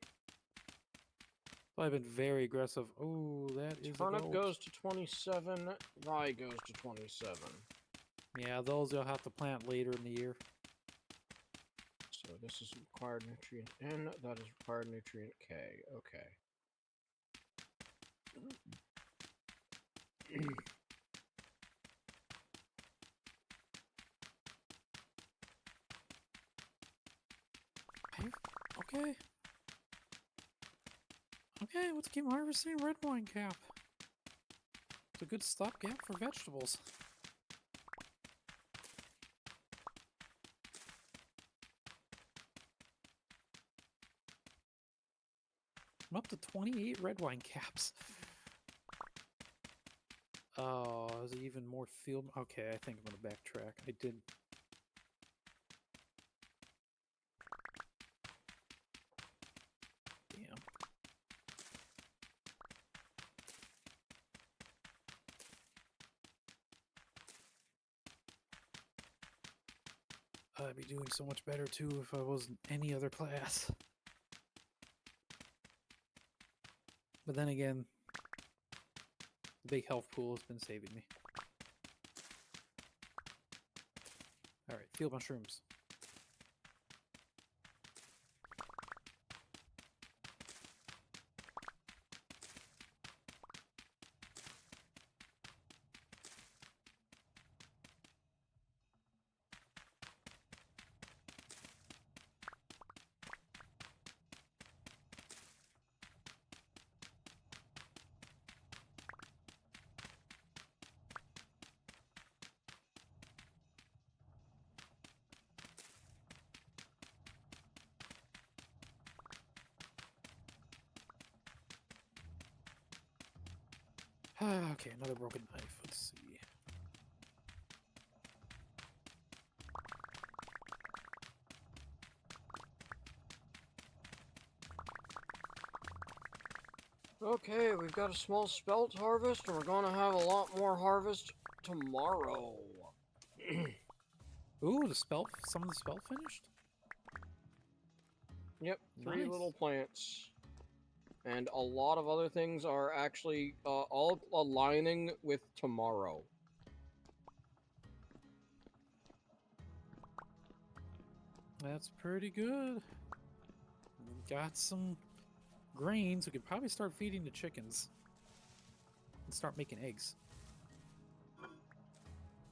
I've been very aggressive. Oh, that is a Turnip goat. goes to 27. Rye goes to 27. Yeah, those you'll have to plant later in the year. So this is required nutrient N. That is required nutrient K. Okay. Okay. Okay, let's keep harvesting red wine cap. It's a good stopgap for vegetables. I'm up to 28 red wine caps. Oh, is it even more field? Okay, I think I'm gonna backtrack. I did. Damn. I'd be doing so much better too if I wasn't any other class. But then again, the big health pool has been saving me. Alright, field mushrooms. Okay, another broken knife. Let's see. Okay, we've got a small spelt harvest, and we're going to have a lot more harvest tomorrow. Ooh, some of the spell finished? Yep, 3 Nice. little plants. And a lot of other things are actually all aligning with tomorrow. That's pretty good. We've got some grains. We could probably start feeding the chickens. And start making eggs.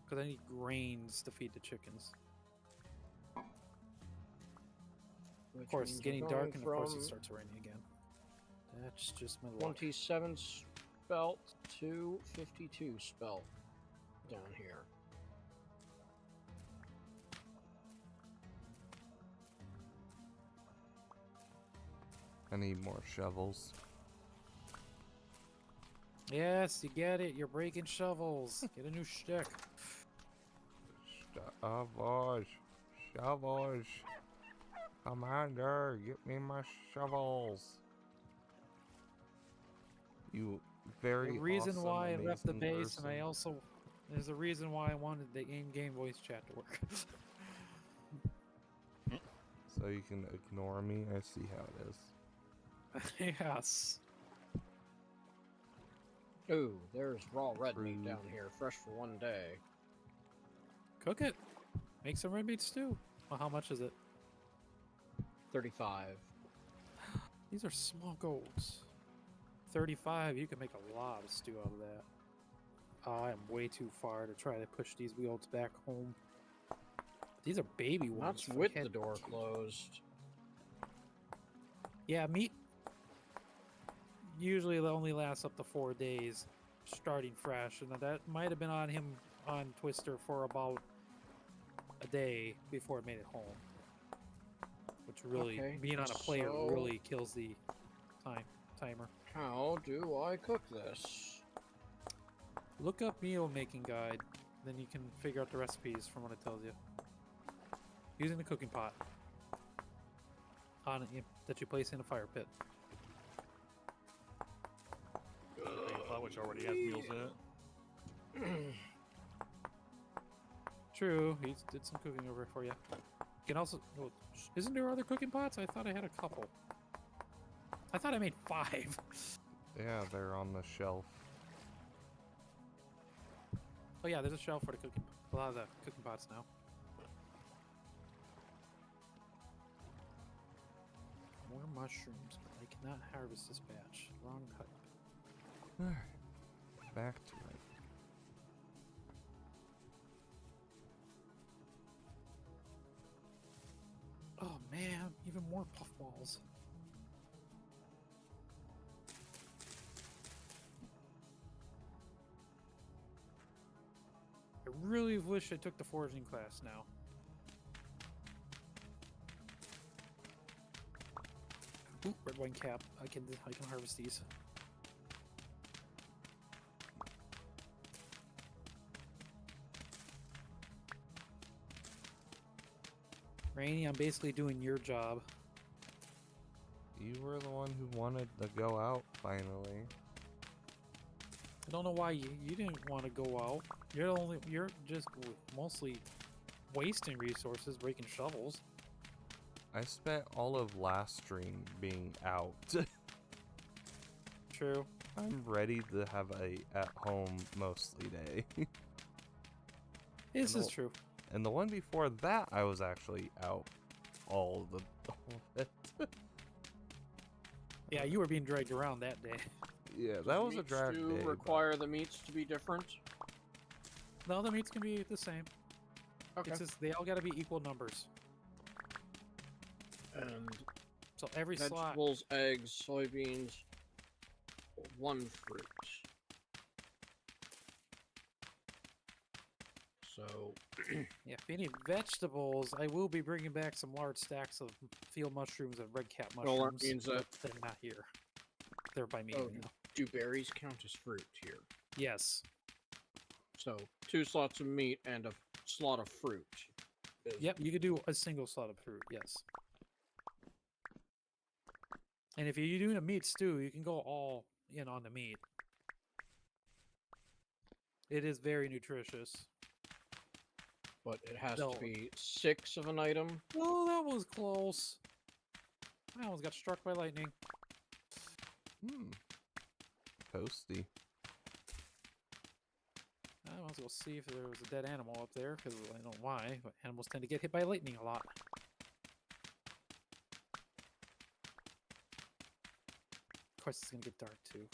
Because I need grains to feed the chickens. Of course, it's getting dark, and of course it starts raining again. That's just my luck. 27 spelt to 52 spelt down here. I need more shovels. Yes, you get it. You're breaking shovels. Get a new shtick. Shovels. Shovels. Commander, get me my shovels. You very The reason awesome, why I left the amazing base, and I person. also there's a reason why I wanted the in-game voice chat to work. So you can ignore me. I see how it is. Yes. Ooh, there's raw red meat Rude. down here, fresh for 1 day. Cook it. Make some red meat stew. Well, how much is it? 35. These are small goals. 35, you can make a lot of stew out of that. I am way too far to try to push these wheels back home. These are baby ones. That's if I with had the door to. closed. Yeah, meat usually only lasts up to 4 days, starting fresh, and that might have been on him on Twister for about a day before it made it home. Which really, Okay, being on a player so- really kills the timer. How do I cook this? Look up meal making guide, then you can figure out the recipes from what it tells you. Using the cooking pot that you place in a fire pit. Cooking pot, which already has meals in it. True, he did some cooking over for you. You can also. Oh, isn't there other cooking pots? I thought I had a couple. I thought I made 5. Yeah, they're on the shelf. Oh yeah, there's a shelf for the cooking. A lot of the cooking pots now. More mushrooms, but I cannot harvest this batch. Wrong cut. Alright, back to it. Oh man, even more puffballs. I really wish I took the foraging class now. Ooh, red wine cap. I can harvest these. Rainy, I'm basically doing your job. You were the one who wanted to go out finally. I don't know why you didn't want to go out. You're just mostly wasting resources breaking shovels. I spent all of last stream being out. True. I'm ready to have a at-home mostly day. This And is true. And the one before that, I was actually out all of it. Yeah, you were being dragged around that day. Yeah, Does that was a meats drag do day. but- require the meats to be different? No, the meats can be the same. Okay. It's just they all got to be equal numbers. And So every slot. vegetables, eggs, soybeans, one fruit. So, Yeah, if you need vegetables, I will be bringing back some large stacks of field mushrooms and red cap Well, that mushrooms. means but that- they're not here. They're by me Oh. right now. do berries count as fruit here? Yes. So, 2 slots of meat and a slot of fruit. Yep, you could do a single slot of fruit. Yes. And if you're doing a meat stew, you can go all in on the meat. It is very nutritious. But it has No. to be 6 of an item. Oh, that was close. I almost got struck by lightning. Toasty. I might as well see if there was a dead animal up there, because I don't know why, but animals tend to get hit by lightning a lot. Of course, it's going to get dark, too.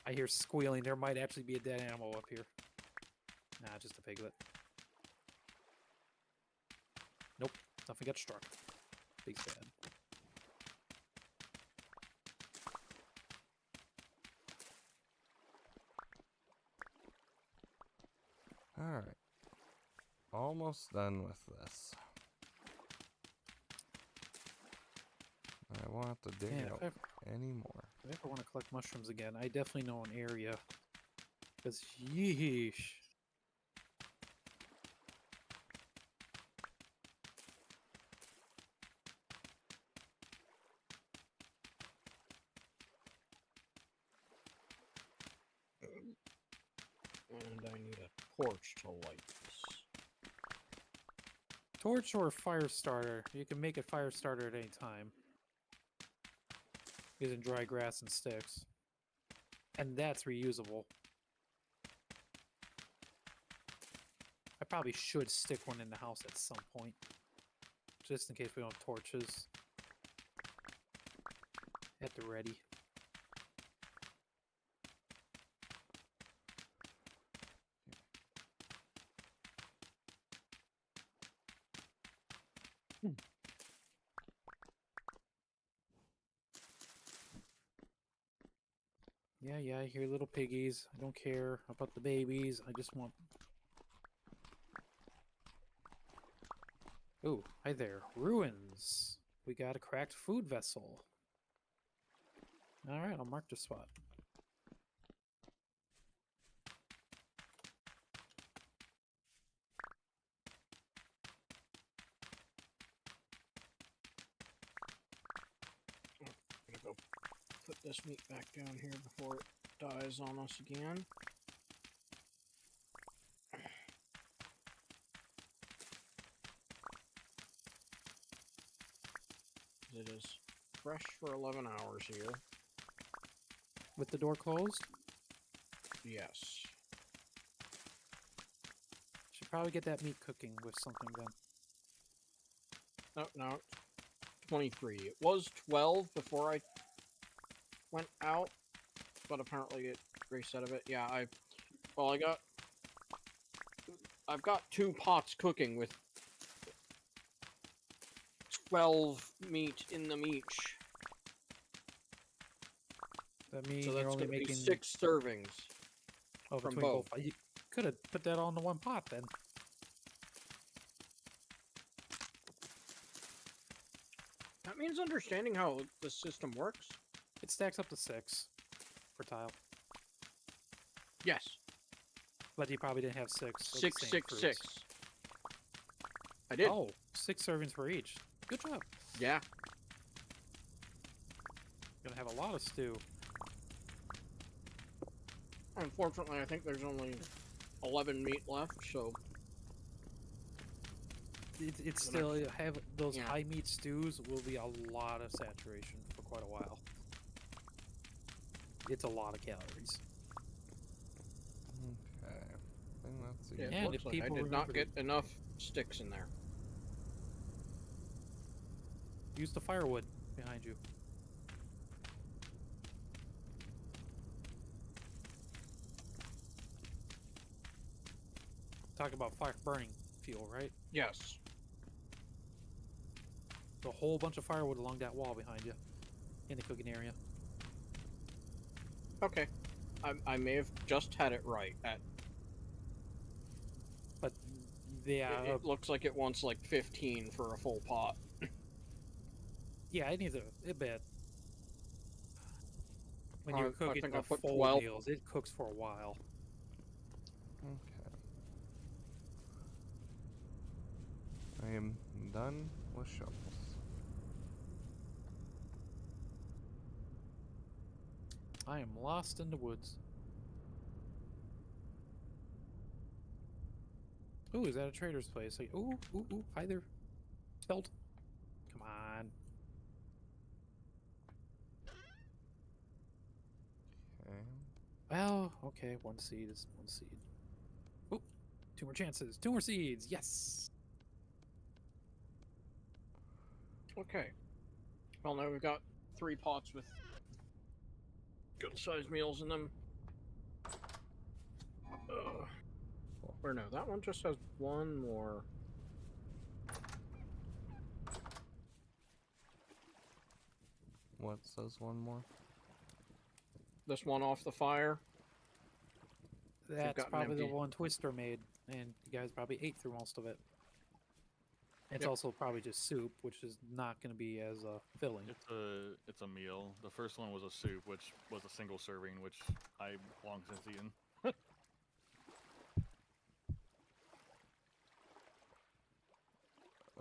I hear squealing. There might actually be a dead animal up here. Nah, just a piglet. Nope, nothing got struck. Pig's bad. Alright. Almost done with this. I won't have to dig Man, out if I anymore. ever want to collect mushrooms again, I definitely know an area. Because, yeesh. And I need a torch to light this. Torch or fire starter. You can make a fire starter at any time. Using dry grass and sticks. And that's reusable. I probably should stick one in the house at some point. Just in case we don't have torches. At the ready. Yeah, I hear little piggies. I don't care about the babies. I just want... Ooh, hi there. Ruins. We got a cracked food vessel. Alright, I'll mark the spot. I'm gonna go put this meat back down here before it dies on us again. It is fresh for 11 hours here. With the door closed? Yes. Should probably get that meat cooking with something then. No, 23. It was 12 before I went out, but apparently it reset a bit. Yeah, I've got 2 pots cooking with 12 meat in the meat. That means So you're that's only going to be making 6 servings. from from both. both. You could have put that all into one pot then. That means understanding how the system works. It stacks up to 6 for tile. Yes. But you probably didn't have 6. of the Six, same six, fruits. 6. I did. Oh, 6 servings for each. Good job. Yeah. Gonna have a lot of stew. Unfortunately, I think there's only 11 meat left, so It's still have those yeah. high meat stews will be a lot of saturation for quite a while. It's a lot of calories. Okay. I think that's it it. And looks if like I people did not remember get enough sticks in there. Use the firewood behind you. Talk about fire burning fuel, right? Yes. So a whole bunch of firewood along that wall behind you in the cooking area. Okay. I may have just had it right. But yeah, It looks like it wants like 15 for a full pot. yeah, it needs a bit. When I you're cooking think I the put full 12. meals, it cooks for a while. Okay. I am done with shovels. I am lost in the woods. Ooh, is that a trader's place? Like, ooh, hi there. Spelled. Come on. Okay. Well, okay, 1 seed is 1 seed. Oop, 2 more chances. 2 more seeds. Yes. Okay. Well, now we've got 3 pots with good-sized meals in them. Or no, that one just has 1 more. What says one more? This one off the fire. That's gotten probably the empty. one Twister made, and you guys probably ate through most of it. It's Yep. also probably just soup, which is not going to be as filling. It's a meal. The first one was a soup, which was a single serving, which I long since eaten.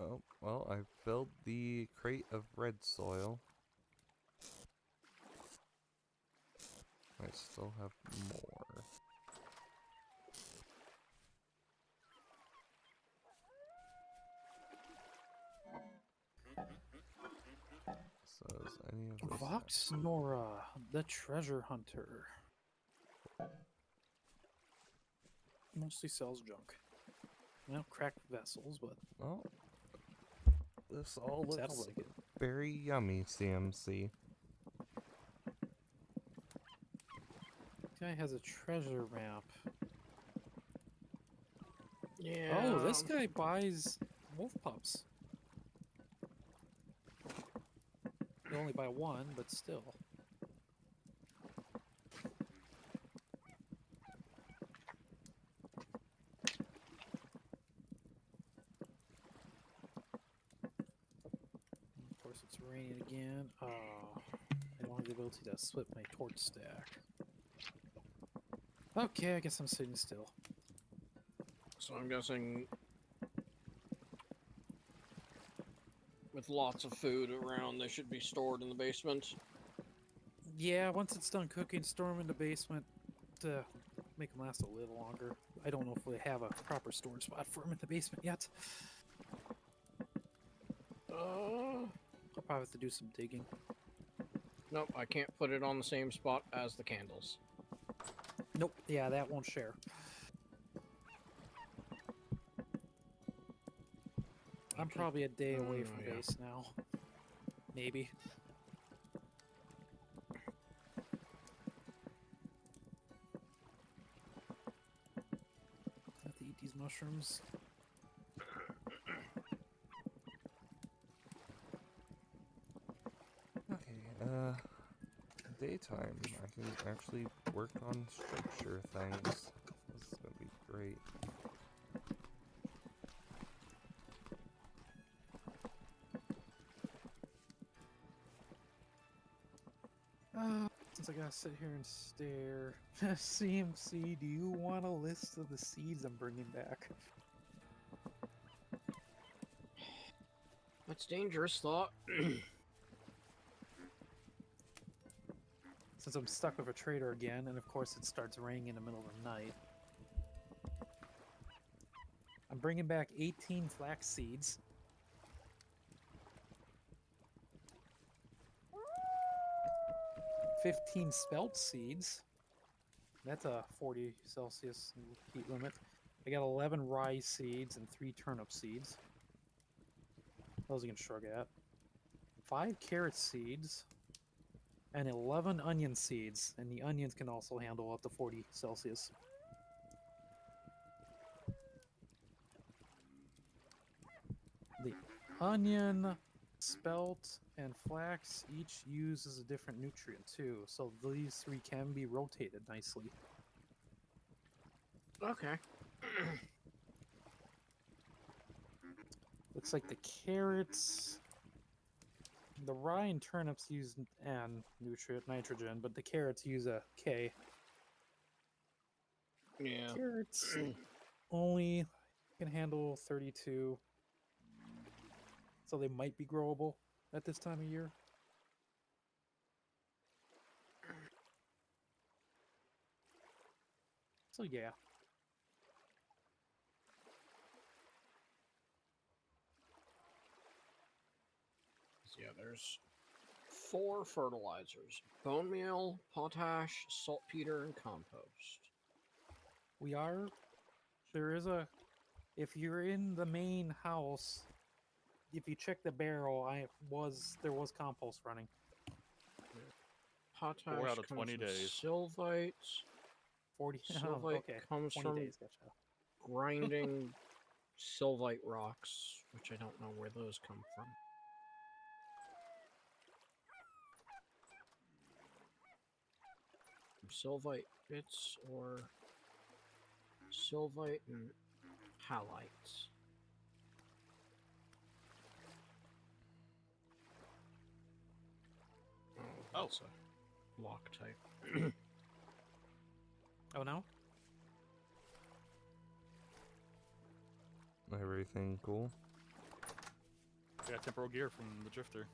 Oh, well, I filled the crate of red soil. I still have more. So is any of this? Vox Nora, the treasure hunter. Mostly sells junk. Well, cracked vessels, but Well, this all Saddle looks like it. very yummy, CMC. Guy has a treasure map. Yeah. Oh, this guy buys wolf pups. You only buy one, but still. Of course, it's raining again. Oh, I don't have the ability to split my torch stack. Okay, I guess I'm sitting still. So I'm guessing with lots of food around, they should be stored in the basement. Yeah, once it's done cooking, store them in the basement to make them last a little longer. I don't know if we have a proper storage spot for them in the basement yet. I'll probably have to do some digging. Nope, I can't put it on the same spot as the candles. Nope, yeah, that won't share. I'm probably a day away from yeah. base now. Maybe. I have to eat these mushrooms. Okay, daytime. I can actually work on structure things. This is gonna be great. Since I gotta sit here and stare. CMC, do you want a list of the seeds I'm bringing back? That's dangerous thought. Since I'm stuck with a trader again, and of course it starts raining in the middle of the night. I'm bringing back 18 flax seeds. 15 spelt seeds. That's a 40 Celsius heat limit. I got 11 rye seeds and 3 turnip seeds. Those you can shrug at. 5 carrot seeds. And 11 onion seeds. And the onions can also handle up to 40 Celsius. The onion, spelt, and flax each uses a different nutrient too, so these 3 can be rotated nicely. Okay. Looks like the carrots, the rye and turnips use an nutrient, nitrogen, but the carrots use a K. Yeah. Carrots only can handle 32, so they might be growable at this time of year. So yeah. Yeah, there's 4 fertilizers: bone meal, potash, saltpeter, and compost. There is a, if you're in the main house, if you check the barrel, there was compost running. Potash 4 out of comes 20 from days. sylvite. 40, Sylvite okay, comes 20 from days, gotcha. grinding sylvite rocks, which I don't know where those come from. Sylvite bits or sylvite and halites. Oh, that's a lock type. Oh no? Everything cool? I got temporal gear from the drifter.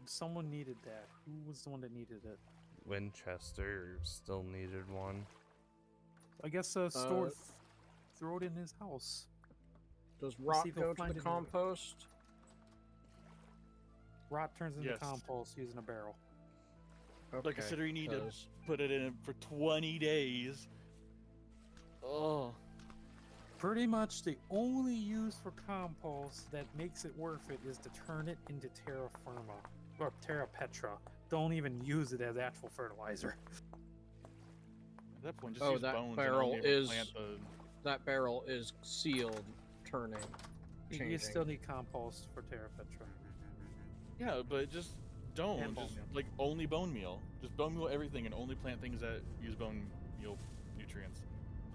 Someone needed that. Who was the one that needed it? Winchester still needed one. I guess throw it in his house. Does see rot if he'll go to find the it in the- compost? Rot turns into Yes. compost using a barrel. Okay, Like, considering you need to 'cause- put it in for 20 days. Oh. Pretty much the only use for compost that makes it worth it is to turn it into terra firma or terra petra. Don't even use it as actual fertilizer. At that point, just Oh, use that bones barrel and only ever is plant the. that barrel is sealed, turning, You changing. still need compost for Terra Petra. Yeah, but just don't. And bone Just meal. like only bone meal. Just bone meal everything and only plant things that use bone meal nutrients.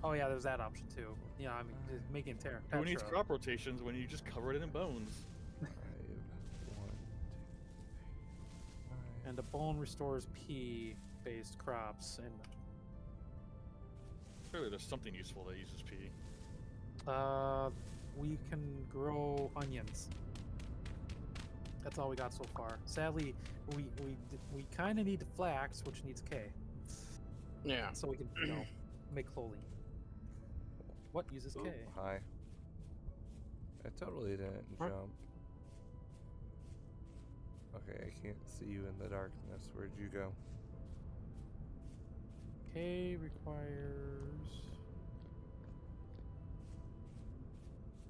Oh yeah, there's that option too. Yeah, I mean, just making Terra Who needs Petra. crop rotations when you just cover it in bones? 5, 1, 2, 5. And the bone restores P-based crops. And Surely there's something useful that uses P. we can grow onions. That's all we got so far. Sadly, we kind of need flax, which needs K, Yeah. so we can make clothing. What uses K? Ooh, hi. I totally didn't What? jump. Okay, I can't see you in the darkness. Where'd you go? K requires.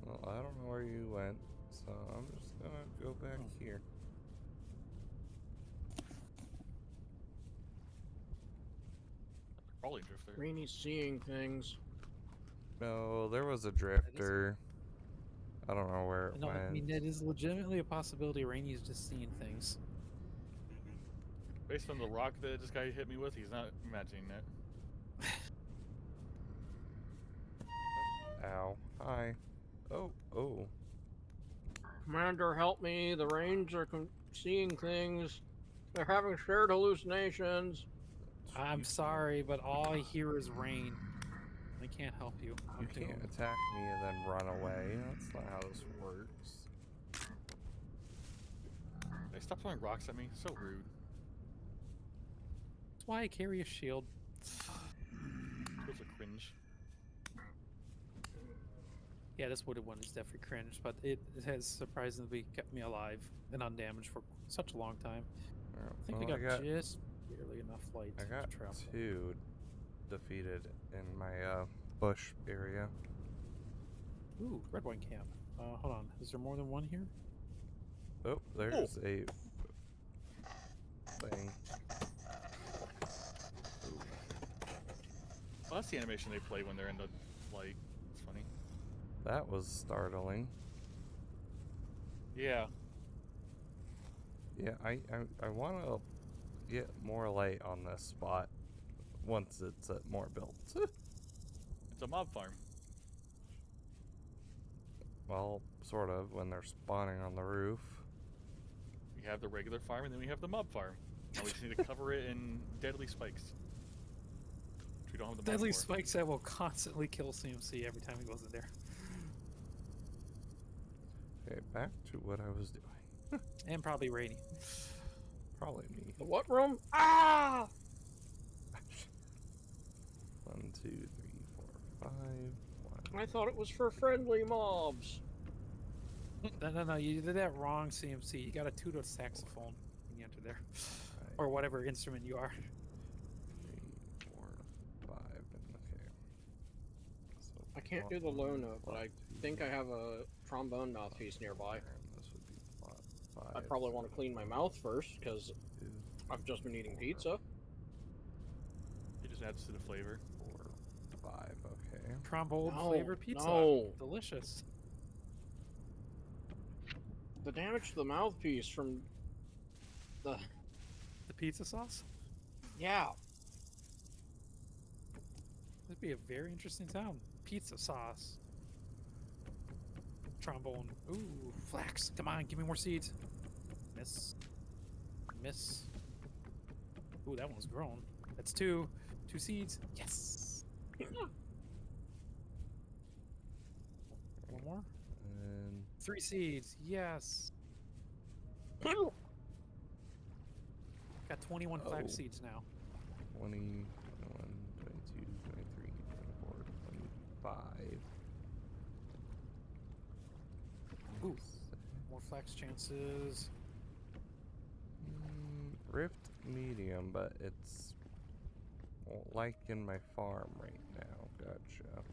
Well, I don't know where you went, so I'm just gonna go back here. Probably drifter. Rainy's seeing things. No, there was a drifter. I don't know where it No, went. I mean that is legitimately a possibility. Rainy is just seeing things. Based on the rock that this guy hit me with, he's not imagining it. Ow. Hi. Oh. Commander, help me. The Rains are seeing things. They're having shared hallucinations. I'm sorry, but all I hear is rain. I can't help you. You I'm can't doomed. attack me and then run away. That's not how this works. They stop throwing rocks at me. So rude. That's why I carry a shield. Feels like cringe. Yeah, this wooded one is definitely cringe, but it has surprisingly kept me alive and undamaged for such a long time. Alright, I think we well, got just barely enough light I got to travel. 2 defeated in my bush area. Ooh, red wine camp. Hold on. Is there more than one here? Oh, there's a thing. Ooh. Oh, that's the animation they play when they're in the light. It's funny. That was startling. Yeah. Yeah, I want to get more light on this spot once it's more built. It's a mob farm. Well, sort of, when they're spawning on the roof. We have the regular farm and then we have the mob farm. Now we just need to cover it in deadly spikes. Which we don't have the Deadly mods for. spikes that will constantly kill CMC every time he goes in there. Okay, back to what I was doing. And probably rainy. Probably me. The what room? Ah! 1, 2, 3, 4, 5. 1. I thought it was for friendly mobs. No, you did that wrong, CMC. You gotta toot a saxophone when you enter there. 5, Or whatever instrument you are. 3, 4, 5. Okay. So I can't do the low note, but I 2, think I have a trombone mouthpiece nearby. and this would be plot 5. I probably want to clean my mouth first, because 2, I've just been eating 4, pizza. It just adds to the flavor. 4, 5. Okay. Trombone No, flavored pizza. no. Delicious. The damage to the mouthpiece from the... The pizza sauce? Yeah. That'd be a very interesting sound. Pizza sauce. Trombone. Ooh, flax. Come on, give me more seeds. Miss. Miss. Ooh, that one's grown. That's 2. 2 seeds. Yes. One more. And 3 seeds. Yes. Got 21 flax Oh. seeds now. 20, 21, 22, 23, 24, 25. Ooh. More flax chances. Rift medium, but it's like in my farm right now. Gotcha.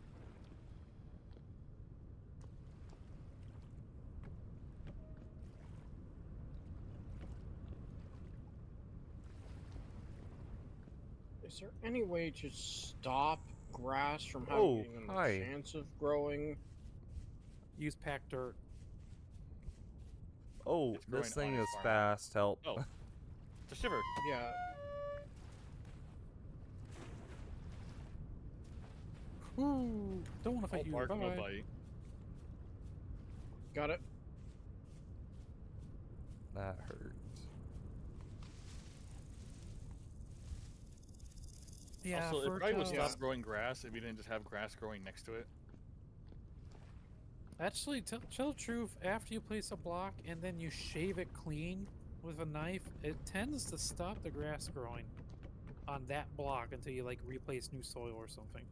Is there any way to stop grass from having Oh, even a hi. chance of growing? Use packed dirt. Oh, It's this growing thing on his is farm. fast. Help. Oh, it's a shiver. Yeah. Ooh, don't want to All fight you. bark, no Bye. bite. Got it. That hurt. Yeah, Also, it probably would fertile. stop growing grass if you didn't just have grass growing next to it. Actually, tell the truth, after you place a block and then you shave it clean with a knife, it tends to stop the grass growing on that block until you like replace new soil or something.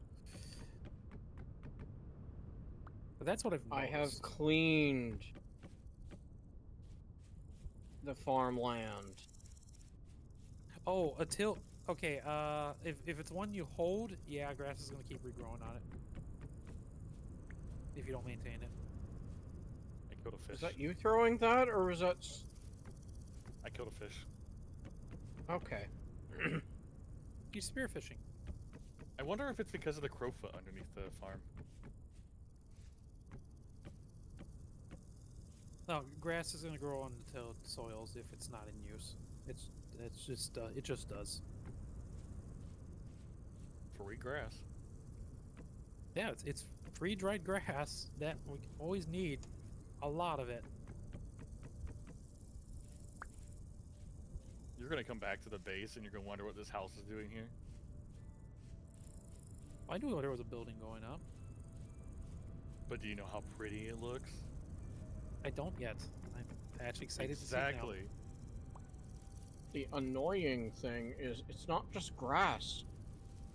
But that's what I've I have noticed. cleaned the farmland. Oh, okay, if it's one you hold, yeah, grass is gonna keep regrowing on it. If you don't maintain it. I killed a Was fish. that you throwing that, or was that... I killed a fish. Okay. You're spearfishing. I wonder if it's because of the crowfoot underneath the farm. No, grass is gonna grow on the tilled soils if it's not in use. It's just it just does. Free grass. Yeah, it's free dried grass that we always need a lot of it. You're gonna come back to the base and you're gonna wonder what this house is doing here. I knew there was a building going up. But do you know how pretty it looks? I don't yet. I'm actually excited to see it Exactly. The annoying thing is, it's not just grass.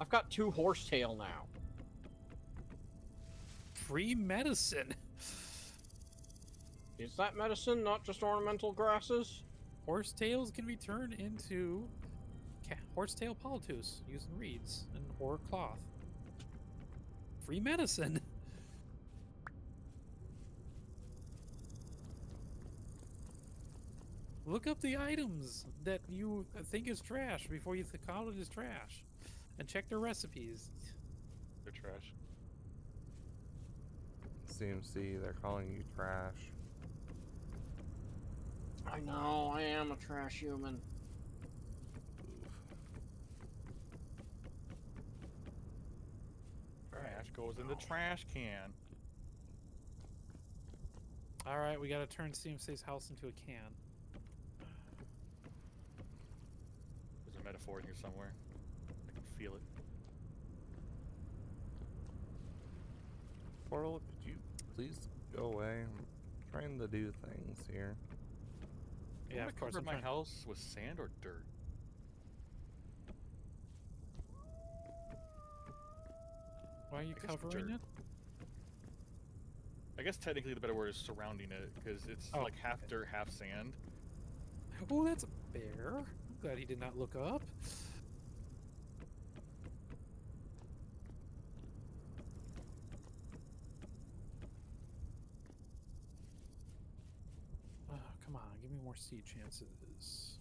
I've got 2 horsetail now. now. Free medicine. Is that medicine, not just ornamental grasses? Horsetails can be turned into horsetail poultice using reeds or cloth. Free medicine. Look up the items that you think is trash before you call it as trash, and check their recipes. They're trash. CMC, they're calling you trash. I know, I am a trash human. Trash goes in the trash can. All right, we got to turn CMC's house into a can. There's a metaphor in here somewhere. I can feel it. Portal, could you please go away? I'm trying to do things here. Yeah, I of course. covered I'm my trying- house with sand or dirt. Why are you I guess covering dirt. it? I guess technically the better word is surrounding it, because it's Oh, like half dirt, half sand. Oh, that's a bear. I'm glad he did not look up. Come on, give me more seed chances.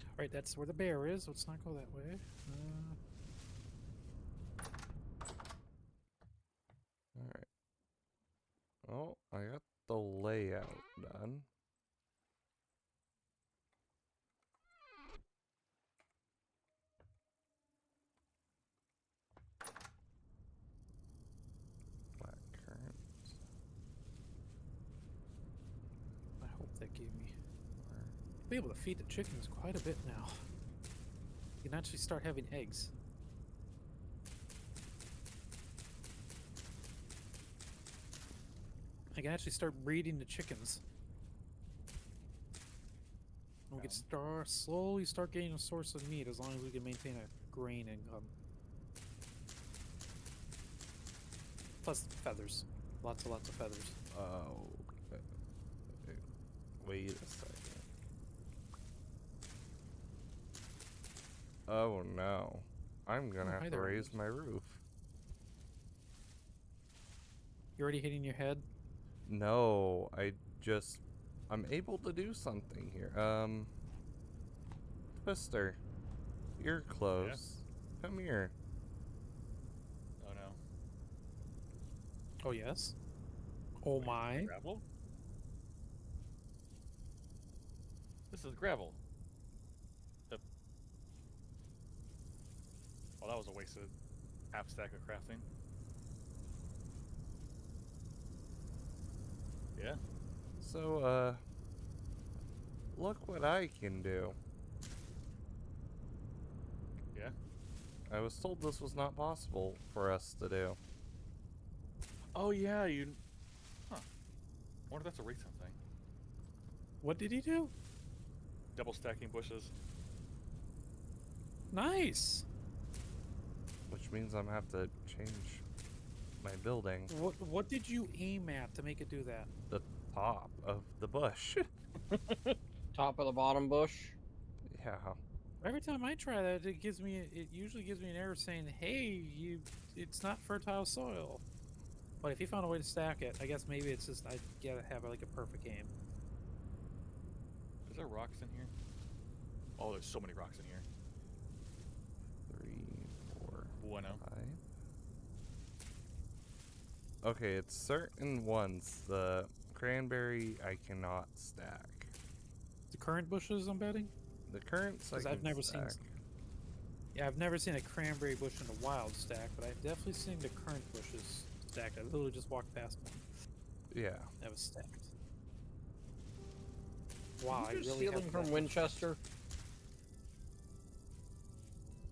All right, that's where the bear is. Let's not go that way. Alright. Oh, I got the layout done. Black currant. I hope that gave me. I'll be able to feed the chickens quite a bit now. You can actually start having eggs. I can actually start breeding the chickens. And we can slowly start getting a source of meat as long as we can maintain a grain income. Plus feathers. Lots of feathers. Oh. Wait a second. Oh no. I'm gonna Oh, hi have to there, raise Reese. my roof. You already hitting your head? No, I'm able to do something here. Twister, you're close. Come here. Oh no. Oh yes. Oh Wait, my. gravel? This is gravel. Yep. Well, that was a wasted half stack of crafting. Yeah. So, look what I can do. Yeah. I was told this was not possible for us to do. Oh yeah, you. Huh. I wonder if that's a recent thing. What did he do? Double stacking bushes. Nice. Which means I'm gonna have to change my building. What did you aim at to make it do that? The top of the bush. Top of the bottom bush. Yeah. Every time I try that, it usually gives me an error saying, "Hey, it's not fertile soil." But if you found a way to stack it, I guess maybe it's just I gotta have like a perfect aim. Is there rocks in here? Oh, there's so many rocks in here. 3, 4, Bueno. 5. Okay, it's certain ones. The cranberry I cannot stack. The current bushes, I'm betting. The currants I Because can I've never stack. Yeah, I've never seen a cranberry bush in a wild stack, but I've definitely seen the currant bushes stacked. I literally just walked past one Yeah. that was stacked. Wow, I Did you just really stealing have from that- Winchester?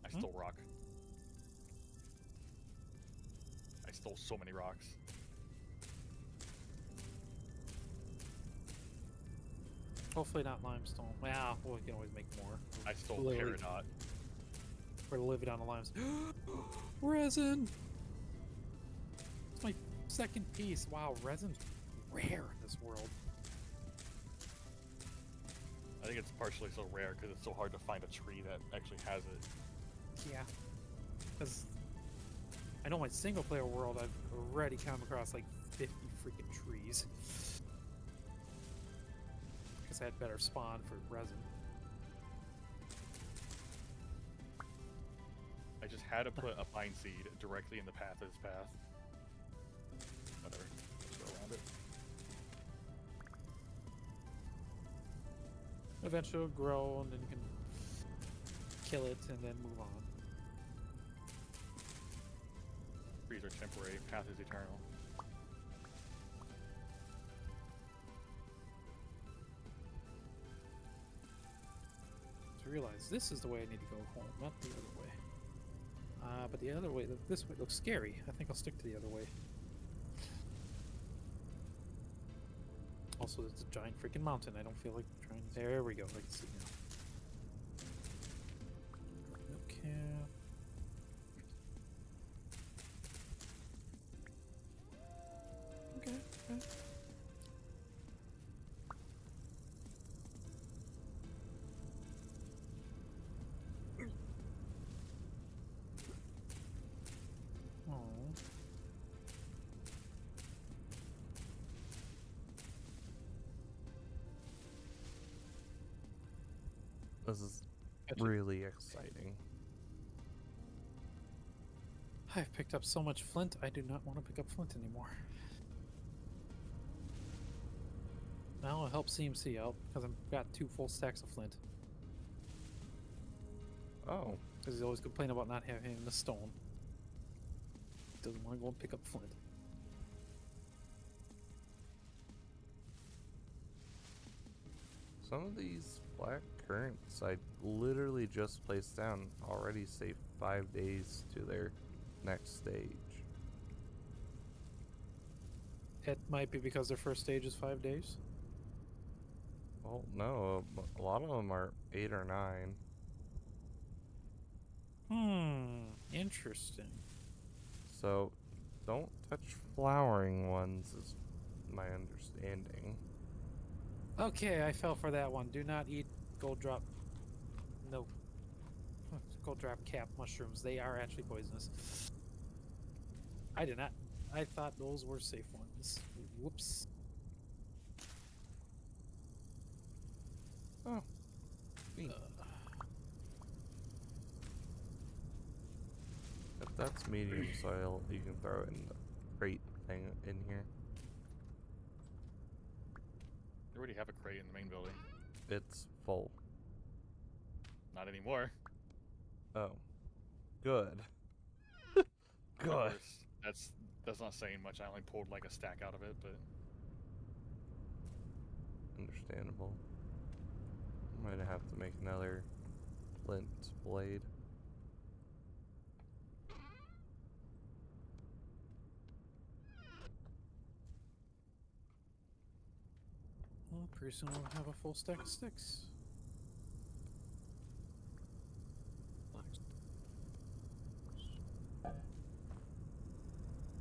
I stole rock. I stole so many rocks. Hopefully not limestone. Well, we can always make more. I stole Literally. peridot. We're living on the limestone. Resin! It's my second piece. Wow, resin's rare in this world. I think it's partially so rare because it's so hard to find a tree that actually has it. Yeah. Because I know my single player world, I've already come across like 50 freaking trees. Because I had better spawn for resin. I just had to put a pine seed directly in the path of his path. Whatever. Let's go around it. Eventually it'll grow and then you can kill it and then move on. Trees are temporary, path is eternal. To realize this is the way I need to go home, not the other way. But the other way, this way looks scary. I think I'll stick to the other way. Also, it's a giant freaking mountain. I don't feel like trying. There we go. I can see now. Okay. Okay. Okay. Oh. This is Gotcha. really exciting. I've picked up so much flint, I do not want to pick up flint anymore. Now I'll help CMC out, because I've got 2 full stacks of flint. Oh. Because he's always complaining about not having the stone. Doesn't want to go and pick up flint. Some of these black currants I literally just placed down already say 5 days to their next stage. It might be because their first stage is 5 days. Well, no, a lot of them are 8 or 9. Interesting. So, don't touch flowering ones, is my understanding. Okay, I fell for that one. Do not eat gold drop. No. Gold drop cap mushrooms. They are actually poisonous. I did not. I thought those were safe ones. Whoops. Oh. Neat. That's medium soil. You can throw it in the crate thing in here. You already have a crate in the main building. It's full. Not anymore. Oh. Good. Of Good. course, that's not saying much. I only pulled like a stack out of it, but Understandable. Might have to make another flint blade. Well, pretty soon we'll have a full stack of sticks.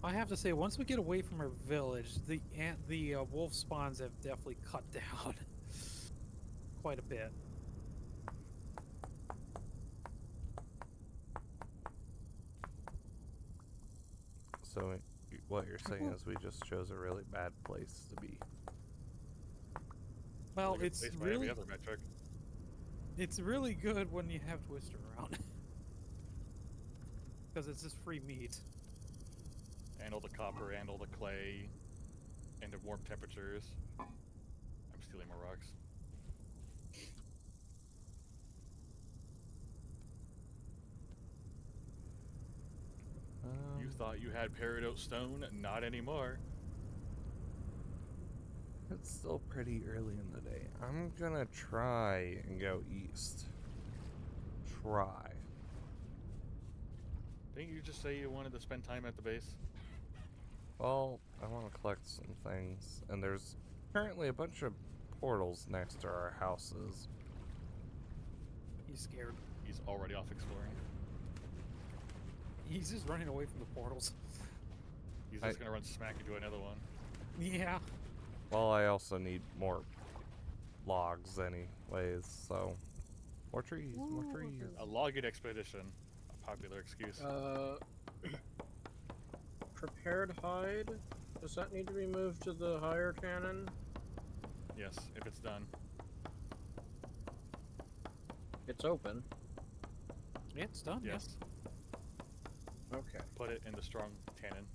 I have to say, once we get away from our village, the wolf spawns have definitely cut down quite a bit. So what you're saying is we just chose a really bad place to be. Well, really good it's place by really every other metric. it's really good when you have Twister around because it's just free meat. And all the copper, and all the clay, and the warm temperatures. I'm stealing more rocks. You thought you had peridot stone? Not anymore. It's still pretty early in the day. I'm gonna try and go east. Try. Didn't you just say you wanted to spend time at the base? Well, I want to collect some things, and there's currently a bunch of portals next to our houses. He's scared. He's already off exploring. He's just running away from the portals. He's just gonna run smack into another one. Yeah. Well, I also need more logs anyways, so more trees, more trees. A logging expedition. A popular excuse. Prepared hide. Does that need to be moved to the higher cannon? Yes, if it's done. It's open. Yeah, it's done. Yes. Okay. Put it in the strong tannin.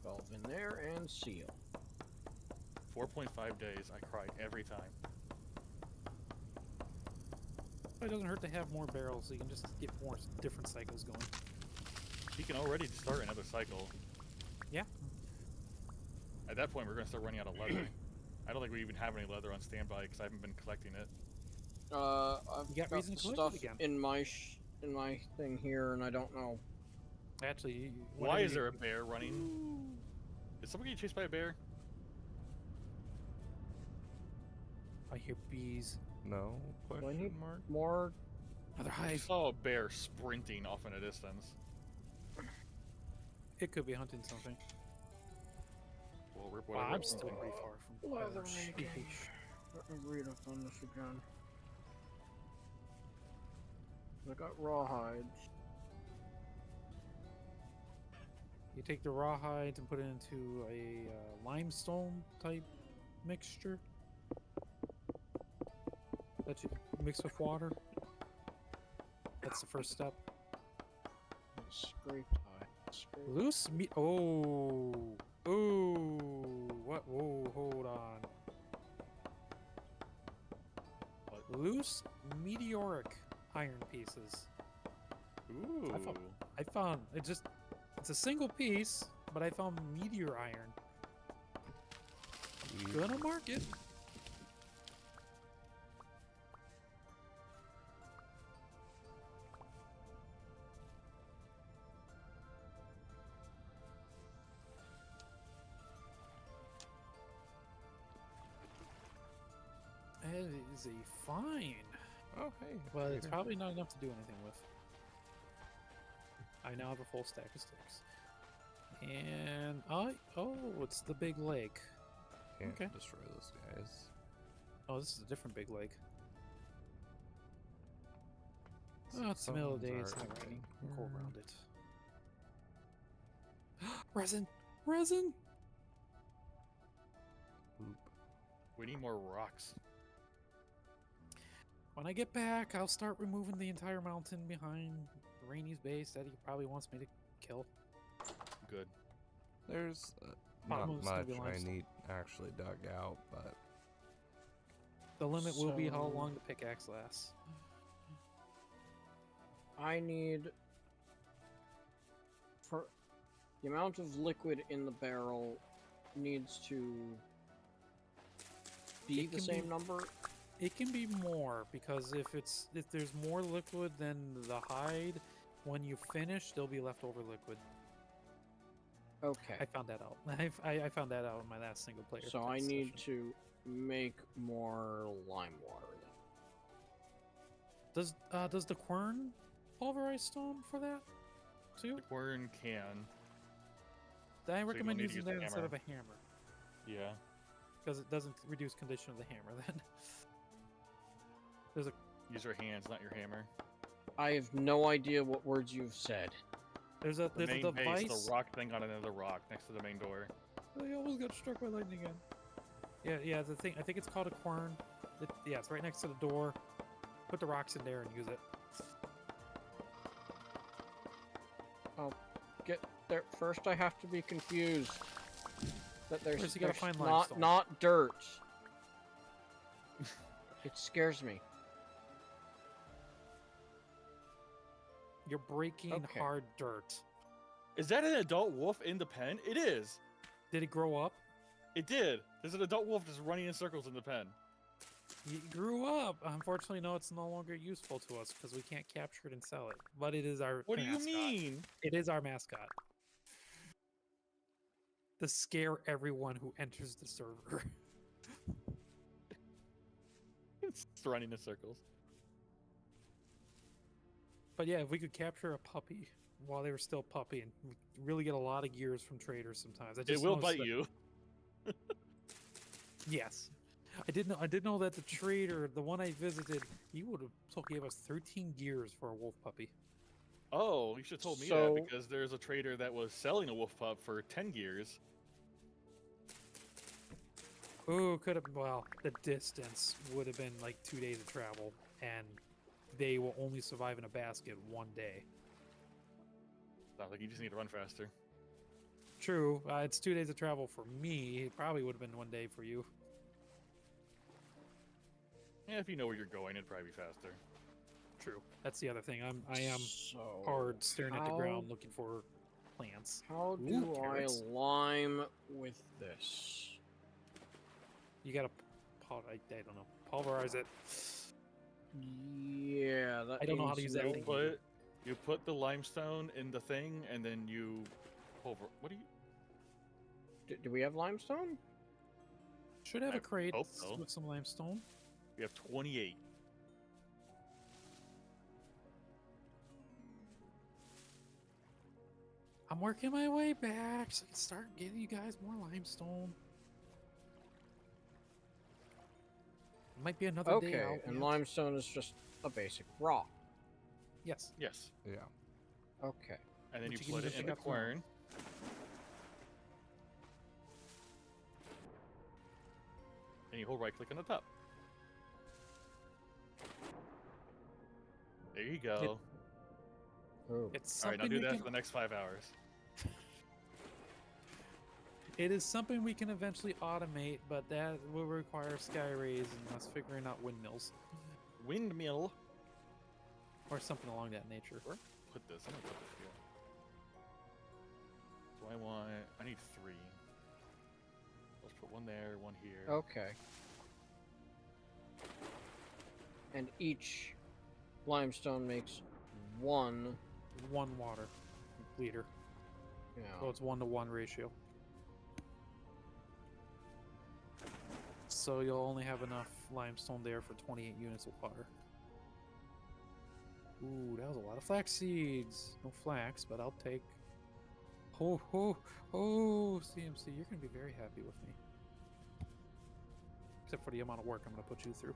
Valve in there and seal. 4.5 days. I cried every time. It doesn't hurt to have more barrels, so you can just get more different cycles going. He can already start another cycle. Yeah. At that point, we're gonna start running out of leather. I don't think we even have any leather on standby because I haven't been collecting it. I've You got reason the to collect stuff it again. in my thing here, and I don't know. Actually, Why is there a bear running? Is someone getting chased by a bear? I hear bees. No Do I question need mark. more? Another I hive. saw a bear sprinting off in a distance. It could be hunting something. Well, rip Wow, whatever. I'm still pretty far from Leather bears. making. Let me read up on this again. I got rawhides. You take the rawhide and put it into a limestone type mixture that you mix with water. That's the first step. Scraped hide. Scraped. Loose meat. Oh, oh. What? Whoa, hold on. What? Loose meteoric iron pieces. Ooh. I found it just. It's a single piece, but I found meteor iron. Gonna mark it. It is a fine. Oh, hey. But it's Peter. probably not enough to do anything with. I now have a full stack of sticks. And it's the big lake. Can't Okay. destroy those guys. Oh, this is a different big lake. Oh, it's the middle of the day, Someone's it's not already raining. been Go here. around it. Resin! Resin! Oop. We need more rocks. When I get back, I'll start removing the entire mountain behind Rainey's base that he probably wants me to kill. Good. There's Bottom not of it's gonna be much I limestone. need actually dug out, but The limit will be how So- long the pickaxe lasts. I need for the amount of liquid in the barrel needs to be It the can same be- number. It can be more because if there's more liquid than the hide, when you finish, there'll be leftover liquid. Okay. I found that out. I found that out in my last single player. So I test need session. to make more lime water then. Does the quern pulverize stone for that too? The quern can. I don't recommend need to using use a that instead hammer. of a hammer Yeah. because it doesn't reduce condition of the hammer. Then there's a Use your hands, not your hammer. I have no idea what words you've said. there's The a main device. base, the rock thing on another rock next to the main door. I almost got struck by lightning again. Yeah. The thing. I think it's called a quern. Yeah, it's right next to the door. Put the rocks in there and use it. Get there first. I have to be confused that there's, First you gotta there's find not limestone. not dirt. It scares me. You're breaking Okay. hard dirt. Is that an adult wolf in the pen? It is. Did it grow up? It did. There's an adult wolf just running in circles in the pen. It grew up. Unfortunately, no, it's no longer useful to us because we can't capture it and sell it. But it is our What do you mascot. mean? It is our mascot. To scare everyone who enters the server. It's just running in circles. But yeah, if we could capture a puppy while they were still puppy and we really get a lot of gears from traders sometimes. I It just will noticed bite that- you. Yes. I did know that the trader, the one I visited, he would have gave us 13 gears for a wolf puppy. Oh, you should have told me So- that because there's a trader that was selling a wolf pup for 10 gears. Ooh, could have. Well, the distance would have been like 2 days of travel, and they will only survive in a basket one day. Sounds like you just need to run faster. True, it's 2 days of travel for me. It probably would have been one day for you. Yeah, if you know where you're going, it'd probably be faster. True. That's the other thing. I am So hard staring at the how- ground looking for plants. How Ooh, do carrots. I lime with this? You gotta, I don't know, pulverize it. Yeah, that I don't know how to means use that no- thing. You put the limestone in the thing, and then you What do you? Do we have limestone? Should have I a crate hope so. with some limestone. We have 28. I'm working my way back so I can start getting you guys more limestone. Might be another day Okay, out. and yet. limestone is just a basic rock. Yes. Yes. yeah. Okay. And then Which you you can put just it in pick the up tomorrow. quern. And you hold right click on the top. There you go. Oh. It's All right, now something do we that can. for the next 5 hours. It is something we can eventually automate, but that will require sky rays and us figuring out windmills Windmill. or something along that nature. Put this. I'm gonna put this here. So I need 3. Let's put one there, one here. Okay. And each limestone makes one. 1 water liter, You so know, it's 1-to-1 ratio. So you'll only have enough limestone there for 28 units of water. Ooh, that was a lot of flax seeds. No flax, but I'll take. Oh, CMC, you're gonna be very happy with me. Except for the amount of work I'm gonna put you through.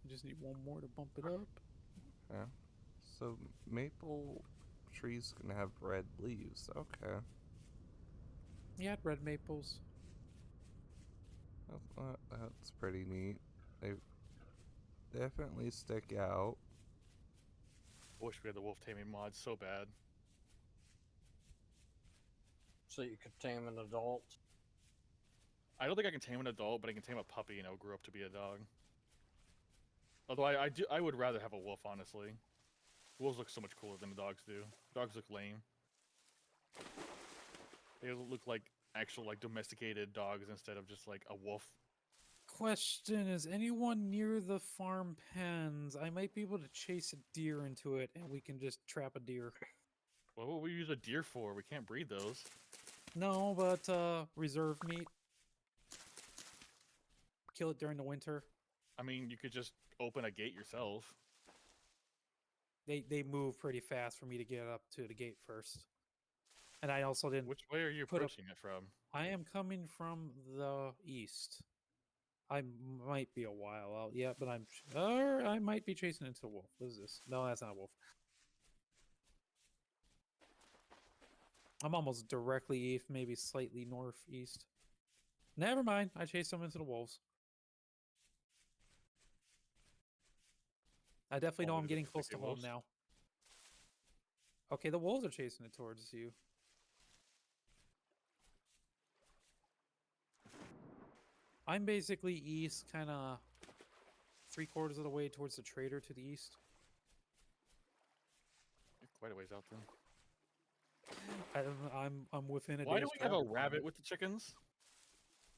I just need one more to bump it up. Yeah. So maple trees can have red leaves. Okay. Yeah, red maples. That's pretty neat. They definitely stick out. I wish we had the wolf taming mod so bad. So you could tame an adult. I don't think I can tame an adult, but I can tame a puppy and it'll grow up to be a dog. Although I would rather have a wolf, honestly. Wolves look so much cooler than the dogs do. Dogs look lame. They look like actual like domesticated dogs instead of just like a wolf. Question, is anyone near the farm pens? I might be able to chase a deer into it and we can just trap a deer. What would we use a deer for? We can't breed those. No, but reserve meat. Kill it during the winter. I mean, you could just open a gate yourself. They move pretty fast for me to get up to the gate first. And I also didn't Which way are you put up- approaching it from? I am coming from the east. I might be a while out yet, but I might be chasing into a wolf. What is this? No, that's not a wolf. I'm almost directly east, maybe slightly northeast. Never mind. I chased them into the wolves. I definitely know Oh, I'm is it getting just close like to the home wolves? now. Okay, the wolves are chasing it towards you. I'm basically east, kind of 3/4 of the way towards the trader to the east. You're quite a ways out then. I'm within a Why do day's we have a travel from rabbit it. with the chickens?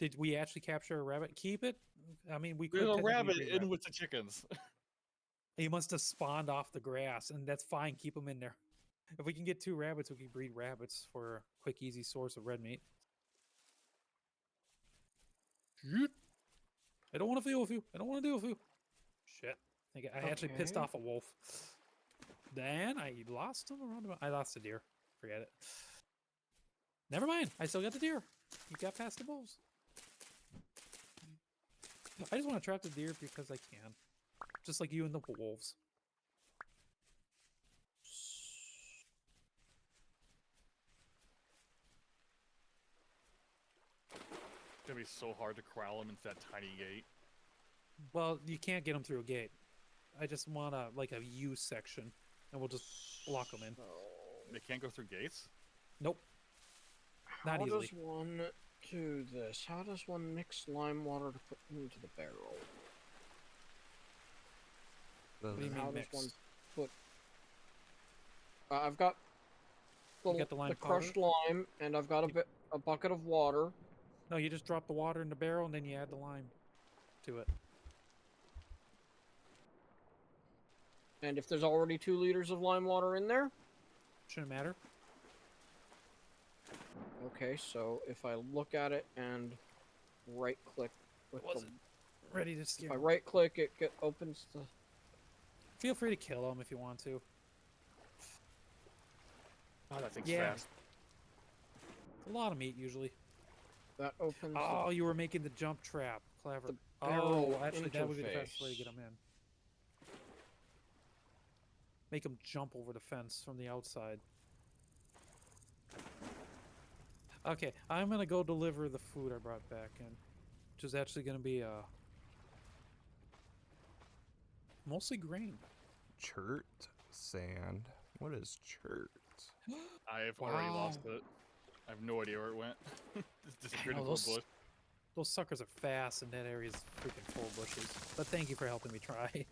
Did we actually capture a rabbit? Keep it. I mean, we could. There's a technically rabbit breed in rabbits. with the chickens. He must have spawned off the grass, and that's fine. Keep them in there. If we can get 2 rabbits, we can breed rabbits for a quick, easy source of red meat. Shit. I don't want to deal with you. I don't want to deal with you. Shit. I actually pissed Okay. off a wolf. Then I lost him around about. I lost a deer. Forget it. Never mind. I still got the deer. You got past the wolves. I just want to trap the deer because I can. Just like you and the wolves. It's gonna be so hard to corral them into that tiny gate. Well, you can't get them through a gate. I just want like a U section, and we'll just block them in. So, They can't go through gates? Nope. Not how easily. does one do this? How does one mix lime water to put into the barrel? The, What do you mean How mix? does one put? I've got You got the lime crushed lime, and I've got a bucket of water. No, you just drop the water in the barrel, and then you add the lime to it. And if there's already 2 liters of lime water in there, Shouldn't matter. okay. So if I look at it and right click with Was the, it ready to if scare I 'em. right click, it opens the. Feel free to kill them if you want to. Oh, that thing's Yeah. fast. A lot of meat usually. That opens. Oh, you were making the jump trap. Clever. The Oh, barrel actually, that would be the fastest way to interface. get them in. Make them jump over the fence from the outside. Okay, I'm gonna go deliver the food I brought back in, which is actually gonna be mostly grain. chert sand. What is chert? I've already lost Wow. it. I have no idea where it went. Just disappeared know, into a those- bush. Those suckers are fast, and that area's freaking full of bushes. But thank you for helping me try.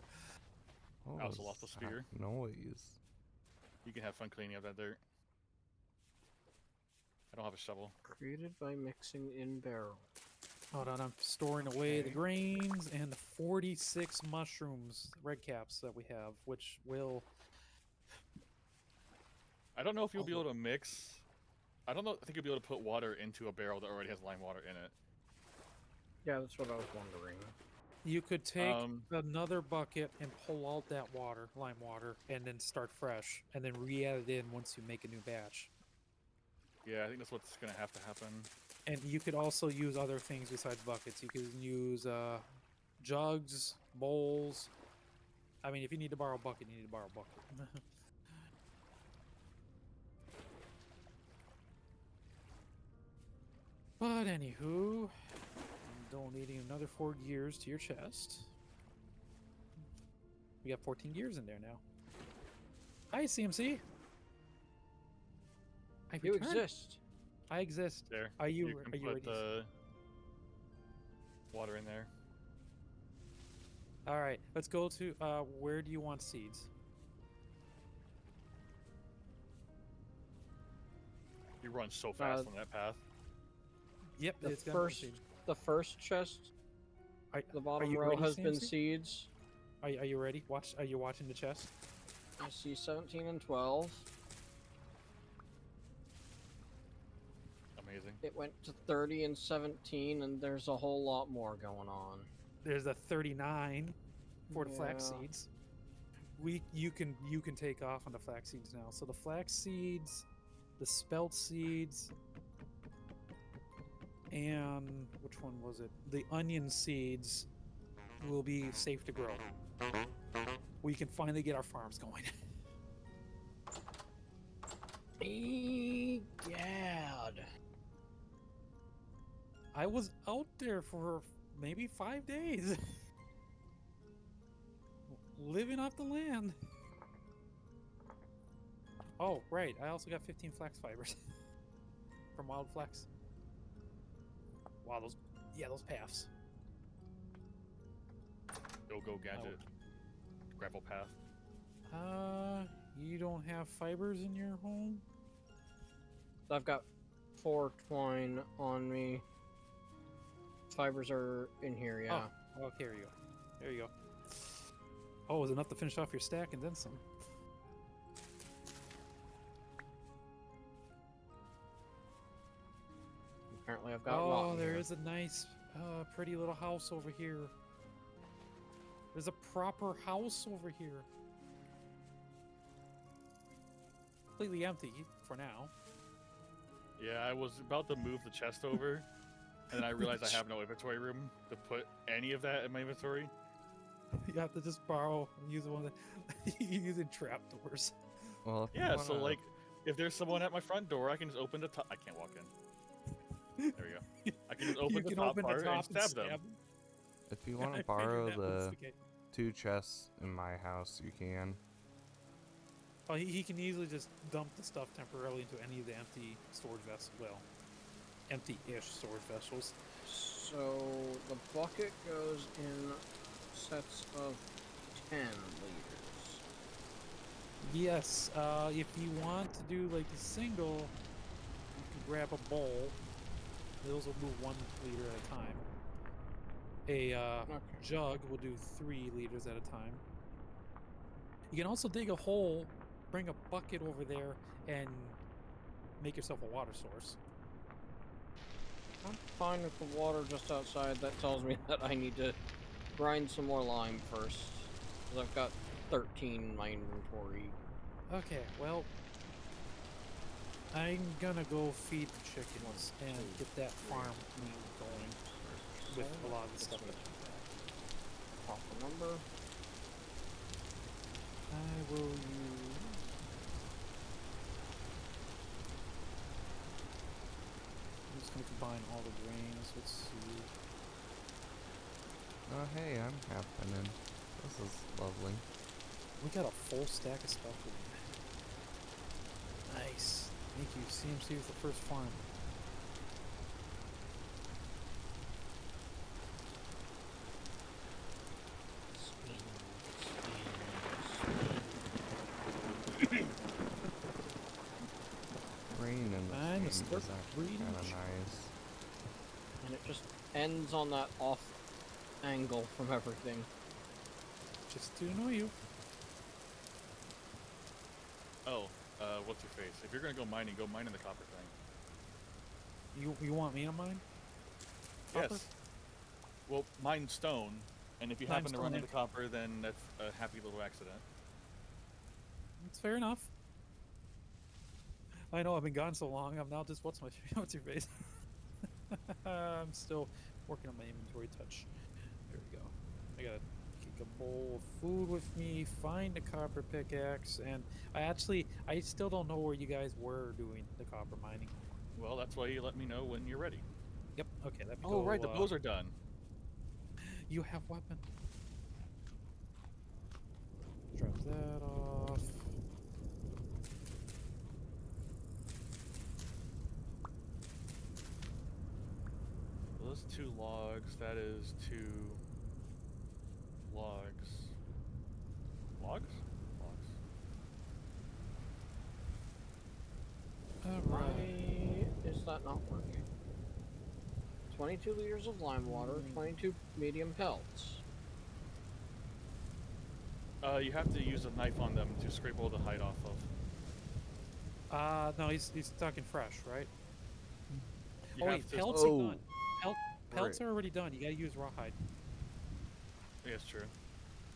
What I also was lost a that spear. noise. You can have fun cleaning up that dirt. I don't have a shovel. Created by mixing in barrel. Hold on, I'm storing away the Okay. grains and the 46 mushrooms, red caps that we have, which will. I don't know if you'll be Oh. able to mix. I don't know. I think you'll be able to put water into a barrel that already has lime water in it. Yeah, that's what I was wondering. You could take Um, another bucket and pull out that water, lime water, and then start fresh, and then re-add it in once you make a new batch. Yeah, I think that's what's gonna have to happen. And you could also use other things besides buckets. You could use jugs, bowls. I mean, if you need to borrow a bucket, you need to borrow a bucket. But anywho, I'm donating another 4 gears to your chest. We got 14 gears in there now. Hi, CMC. I You returned. exist. I exist. There. Are you can are you put ready? the water in there. All right, let's go to where do you want seeds? You run so fast on that path. Yep, The it's gonna be first, seeds. the first chest, Are, the are bottom you row ready, has been CMC? seeds. Are you ready? Are you watching the chest? I see 17 and 12. Amazing. It went to 30 and 17, and there's a whole lot more going on. There's a 39 for the flax Yeah. seeds. You can take off on the flax seeds now. So the flax seeds, the spelt seeds, and which one was it? The onion seeds will be safe to grow. We can finally get our farms going. Egad. I was out there for maybe 5 days. Living off the land. Oh, right. I also got 15 flax fibers from wild flax. Wow, those paths. Go gadget. Gravel path. You don't have fibers in your home? I've got 4 twine on me. Fibers are in here, yeah. Oh, okay, here you go. There you go. Oh, it was enough to finish off your stack and then some. Apparently I've got Oh, rotten there here. is a nice, pretty little house over here. There's a proper house over here. Completely empty for now. Yeah, I was about to move the chest over, and then I realized I have no inventory room to put any of that in my inventory. You have to just borrow and use one of the you're using trapdoors. Well, if you Yeah, so wanna- like, if there's someone at my front door, I can just open the top. I can't walk in. There we go. I can just open You the can top open part the top and stab them. if you I want to figured borrow that was the the case. 2 chests in my house, you can. Oh, he can easily just dump the stuff temporarily into any of the empty storage vessels. Well, empty-ish storage vessels. So the bucket goes in sets of 10 liters. Yes, if you want to do like a single, you can grab a bowl. Those will move 1 liter at a time. A Okay. jug will do 3 liters at a time. You can also dig a hole, bring a bucket over there, and make yourself a water source. I'm fine with the water just outside. That tells me that I need to grind some more lime first. Because I've got 13 in my inventory. Okay, well, I'm gonna go feed the chickens and get that farm meal going with a lot of the stuff that Proper number. I will use. I'm just gonna combine all the grains. Let's see. Oh, hey, I'm happening. This is lovely. We got a full stack of stuff. Nice. Thank you, CMC, with the first farm. Rain in this And game the is start actually breeding kind of chicken. nice. And it just ends on that off angle from everything. Just to annoy you. Oh, what's your face? If you're gonna go mining in the copper thing. You want me to mine? Copper? Yes. Well, mine stone, and if you Mine happen to run stone, into copper, then that's a happy little accident. It's fair enough. I know I've been gone so long. I'm now just what's your face? I'm still working on my inventory touch. There we go. I gotta kick a bowl of food with me, find a copper pickaxe, and I still don't know where you guys were doing the copper mining. Well, that's why you let me know when you're ready. Yep. Okay, let me Oh, go. right, the bows are done. You have weapon. Drop that off. Those 2 logs, that is 2 logs. Logs? Logs. All Why right. is that not working? 22 liters of lime water, 22 medium pelts. You have to use a knife on them to scrape all the hide off of. No, he's talking fresh, right? You Oh have wait, to. pelts are Oh, done. Pelts right. are already done. You gotta use rawhide. Yeah, it's true.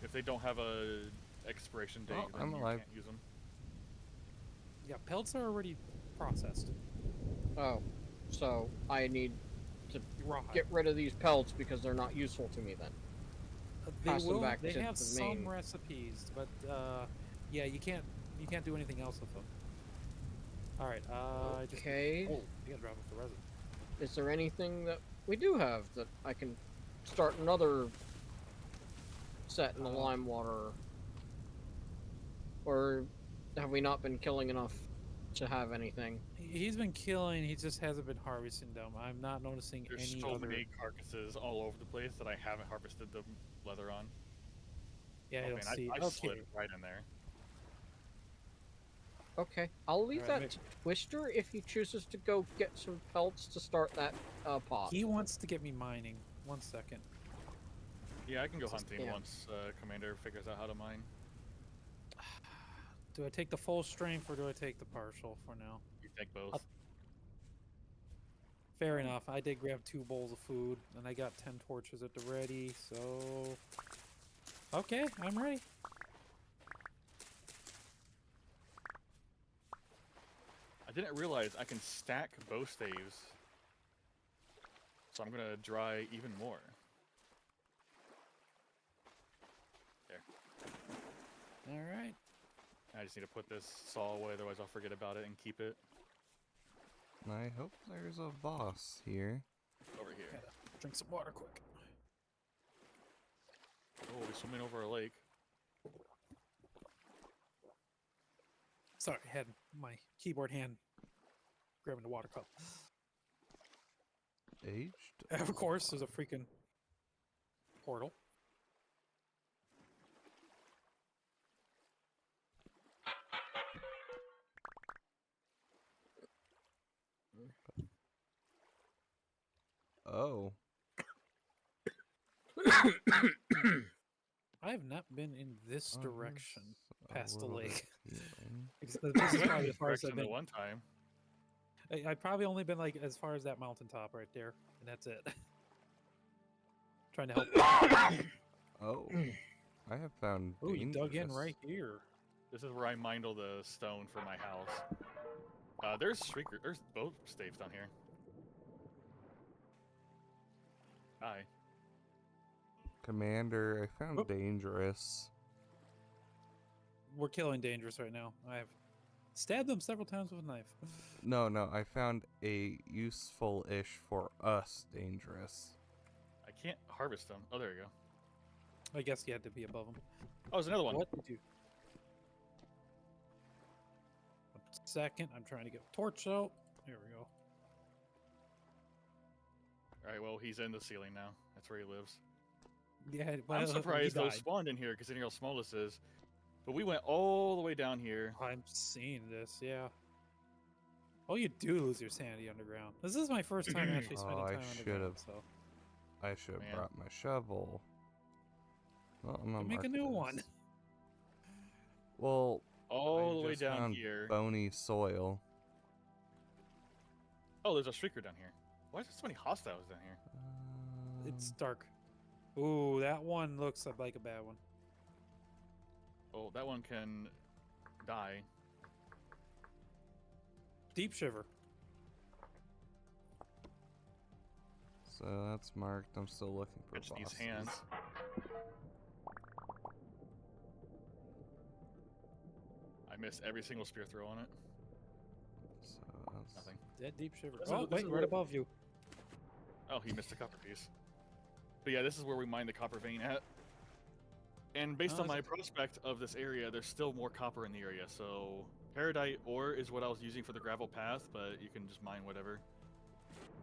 If they don't have a expiration date, Oh, then I'm you alive. can't use them. Yeah, pelts are already processed. Oh, so I need to Rawhide. get rid of these pelts because they're not useful to me then. They pass them will. back They to have the some main. recipes, but yeah, you can't do anything else with them. All right. Okay. Oh, you gotta drop off the resin. Is there anything that we do have that I can start another set in the lime water? Or have we not been killing enough to have anything? He's been killing. He just hasn't been harvesting them. I'm not noticing There's any so other. many carcasses all over the place that I haven't harvested the leather on. Yeah, I Oh don't man, see. I slid Okay. right in there. Okay, I'll leave Alright, that to Twister if he chooses to go get some pelts to start that pot. He wants to get me mining. 1 second. Yeah, I can go Just- hunting yeah. once Commander figures out how to mine. Do I take the full strength or do I take the partial for now? You take both. Fair enough. I did grab 2 bowls of food, and I got 10 torches at the ready, so... Okay, I'm ready. I didn't realize I can stack bow staves. So I'm gonna dry even more. There. Alright. I just need to put this saw away, otherwise I'll forget about it and keep it I hope there's a boss here. over here. Gotta drink some water quick. Oh, we'll be swimming over a lake. Sorry, I had my keyboard hand grabbing the water cup. Aged? Of course, there's a freaking portal. Oh. I have not been in this Oh, direction there's a past the little bit lake. of healing. This is probably as far as I've Direction the been. one time. I've probably only been like as far as that mountaintop right there, and that's it. Trying to help. Oh. I have found Oh, you dug in dangerous. right here. This is where I mined all the stone for my house. There's there's both staves down here. Hi. Commander, I found Oop. dangerous. We're killing dangerous right now. I've stabbed them several times with a knife. No, I found a useful-ish for us dangerous. I can't harvest them. Oh, there you go. I guess you had to be above them. Oh, there's another one. What did you? 1 second, I'm trying to get a torch out. There we go. Alright, well, he's in the ceiling now. That's where he lives. Yeah, I'm he surprised those died. spawned in here, considering how small this is. But we went all the way down here. I'm seeing this, yeah. Oh, you do lose your sanity underground. This is my first time actually spending Oh, I time underground, should've. so I should have Man. brought my shovel. Well, I'm gonna make a mark new this. one. Well, All I the way just down found here. bony soil. Oh, there's a shrieker down here. Why is there so many hostiles down here? It's dark. Ooh, that one looks like a bad one. Oh, that one can die. Deep shiver. So that's marked. I'm still looking for Catch these bosses. hands. I missed every single spear throw on it. So that's Nothing. Dead deep shiver. This Oh, is wait, right what- above you. Oh, he missed a copper piece. But yeah, this is where we mine the copper vein at. And based Oh, on is my it- prospect of this area, there's still more copper in the area. So Paradite ore is what I was using for the gravel path, but you can just mine whatever.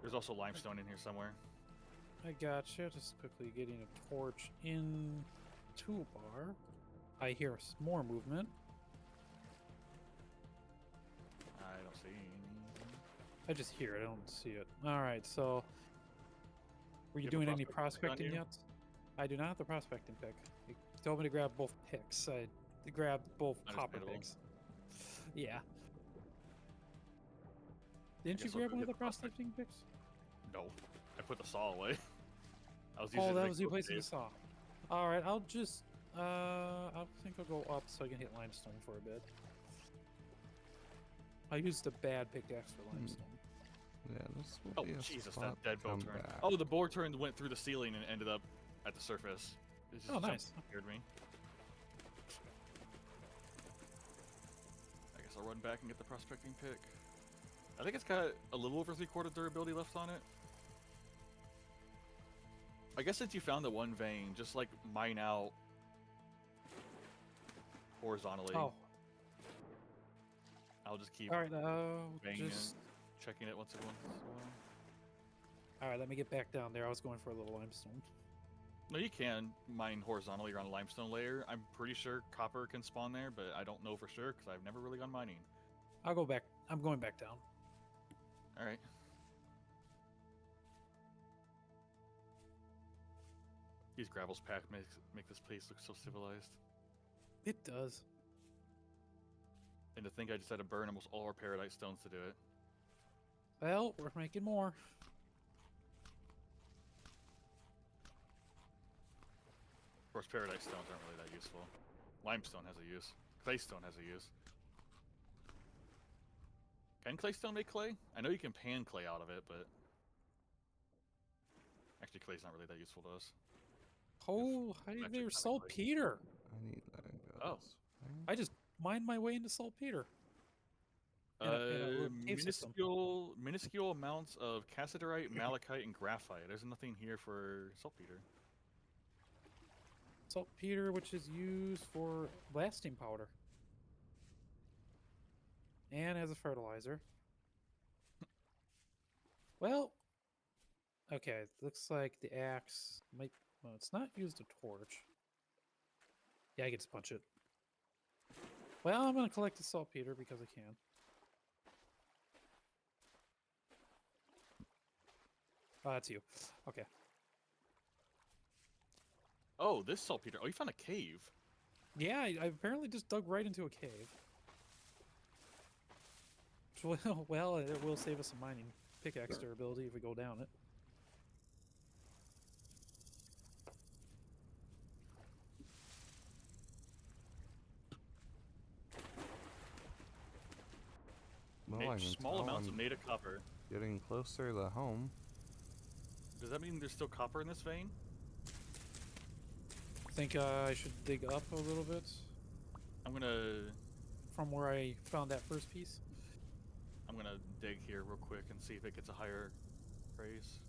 There's also limestone in here somewhere. I gotcha. Just quickly getting a torch in toolbar. I hear more movement. I don't see anything. I just hear it. I don't see it. All right. So, were you You have a doing any prospecting pick on prospecting you? yet? I do not have the prospecting pick. You told me to grab both picks. I grabbed both copper Understandable. picks. Yeah. Didn't you guess I'll grab go one of get the the prospect- prospecting picks? No, I put the saw away. I was using Oh, it to that make was you both placing the saves. saw. All right. I'll just. I think I'll go up so I can hit limestone for a bit. I used a bad pickaxe for limestone. Yeah, this will Oh, be a Jesus, spot that dead to bow come turn. back. Oh, the bow turn went through the ceiling and ended up at the surface. It just Oh, nice. scared me. I guess I'll run back and get the prospecting pick. I think it's got a little over 3/4 durability left on it. I guess since you found the one vein, just like mine out horizontally. Oh, I'll just keep all right. veining Just it, checking it once in a while. all right. Let me get back down there. I was going for a little limestone. No, you can mine horizontally or on a limestone layer. I'm pretty sure copper can spawn there, but I don't know for sure because I've never really gone mining. I'll go back. I'm going back down. All right. These gravels packed make this place look so civilized. It does. And to think I just had to burn almost all our paradite stones to do it. Well, we're making more. Of course, paradite stones aren't really that useful. Limestone has a use. Claystone has a use. Can claystone make clay? I know you can pan clay out of it, but actually clay's not really that useful to us. Oh, hi actually there, kinda saltpeter. I need that. Oh. I just mined my way into saltpeter. In a little cave system. Minuscule amounts of cassiterite, malachite, and graphite. There's nothing here for saltpeter. Saltpeter, which is used for blasting powder. And as a fertilizer. Well, okay, looks like the axe might. Well, it's not used a torch. Yeah, I can just punch it. Well, I'm gonna collect the saltpeter because I can. Oh, that's you. Okay. Oh, this saltpeter. Oh, you found a cave. Yeah, I apparently just dug right into a cave. Well, it will save us some mining pickaxe durability if we go down it. Well, I can Small tell amounts I'm of native copper. getting closer to home. Does that mean there's still copper in this vein? Think I should dig up a little bit I'm gonna from where I found that first piece. dig here real quick and see if it gets a higher praise.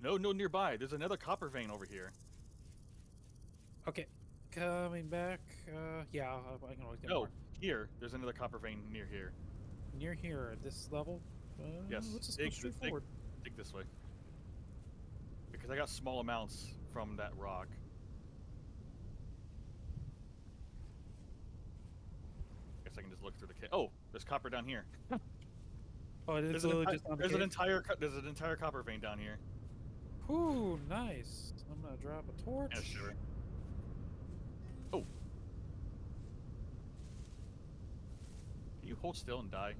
No, nearby. There's another copper vein over here. Okay, coming back. Yeah, I can always get No, more. here. There's another copper vein near here. Near here at this level. Yes, Let's just go dig straightforward. this way. Because I got small amounts from that rock. Guess I can just look through the cave. Oh, there's copper down here. Oh, it is There's, an, literally enti- just on the there's an cave? entire copper vein down here. Whew, nice. I'm gonna drop a torch. Yeah, sure. Oh. Can you hold still and die?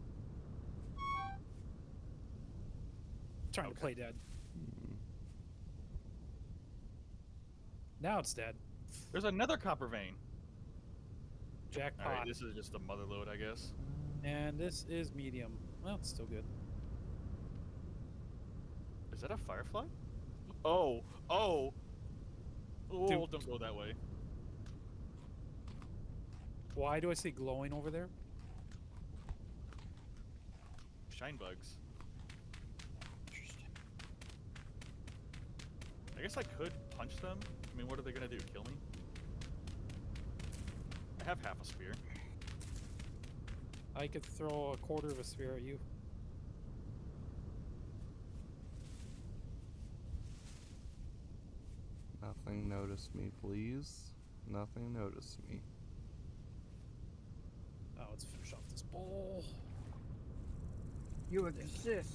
Trying to Okay. play dead. Hmm. Now it's dead. There's another copper vein. Jackpot. Alright, this is just a mother load, I guess. And this is medium. Well, it's still good. Is that a firefly? Oh, oh! Oh, Dude. don't go that way. Why do I see glowing over there? Shine bugs. I guess I could punch them. I mean, what are they gonna do? Kill me? I have half a spear. I could throw a quarter of a spear at you. Nothing notice me, please. Nothing notice me. Oh, let's finish off this bowl. You exist.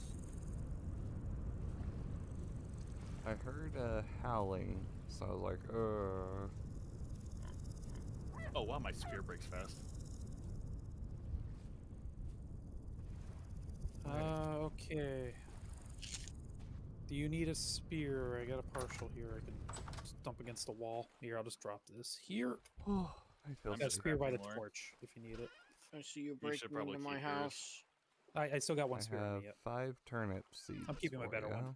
I heard howling, so I was like, Oh wow, my spear breaks fast. Okay. Do you need a spear? I got a partial here. I can stump against the wall. Here, I'll just drop this here. Oh, I feel I'm Got a just safe. spear by the crafting more. torch if you need it. I see you You should breaking probably into my keep yours. house. I still got one I spear on have me yet. 5 turnip seeds. I'm keeping my for better ya, one.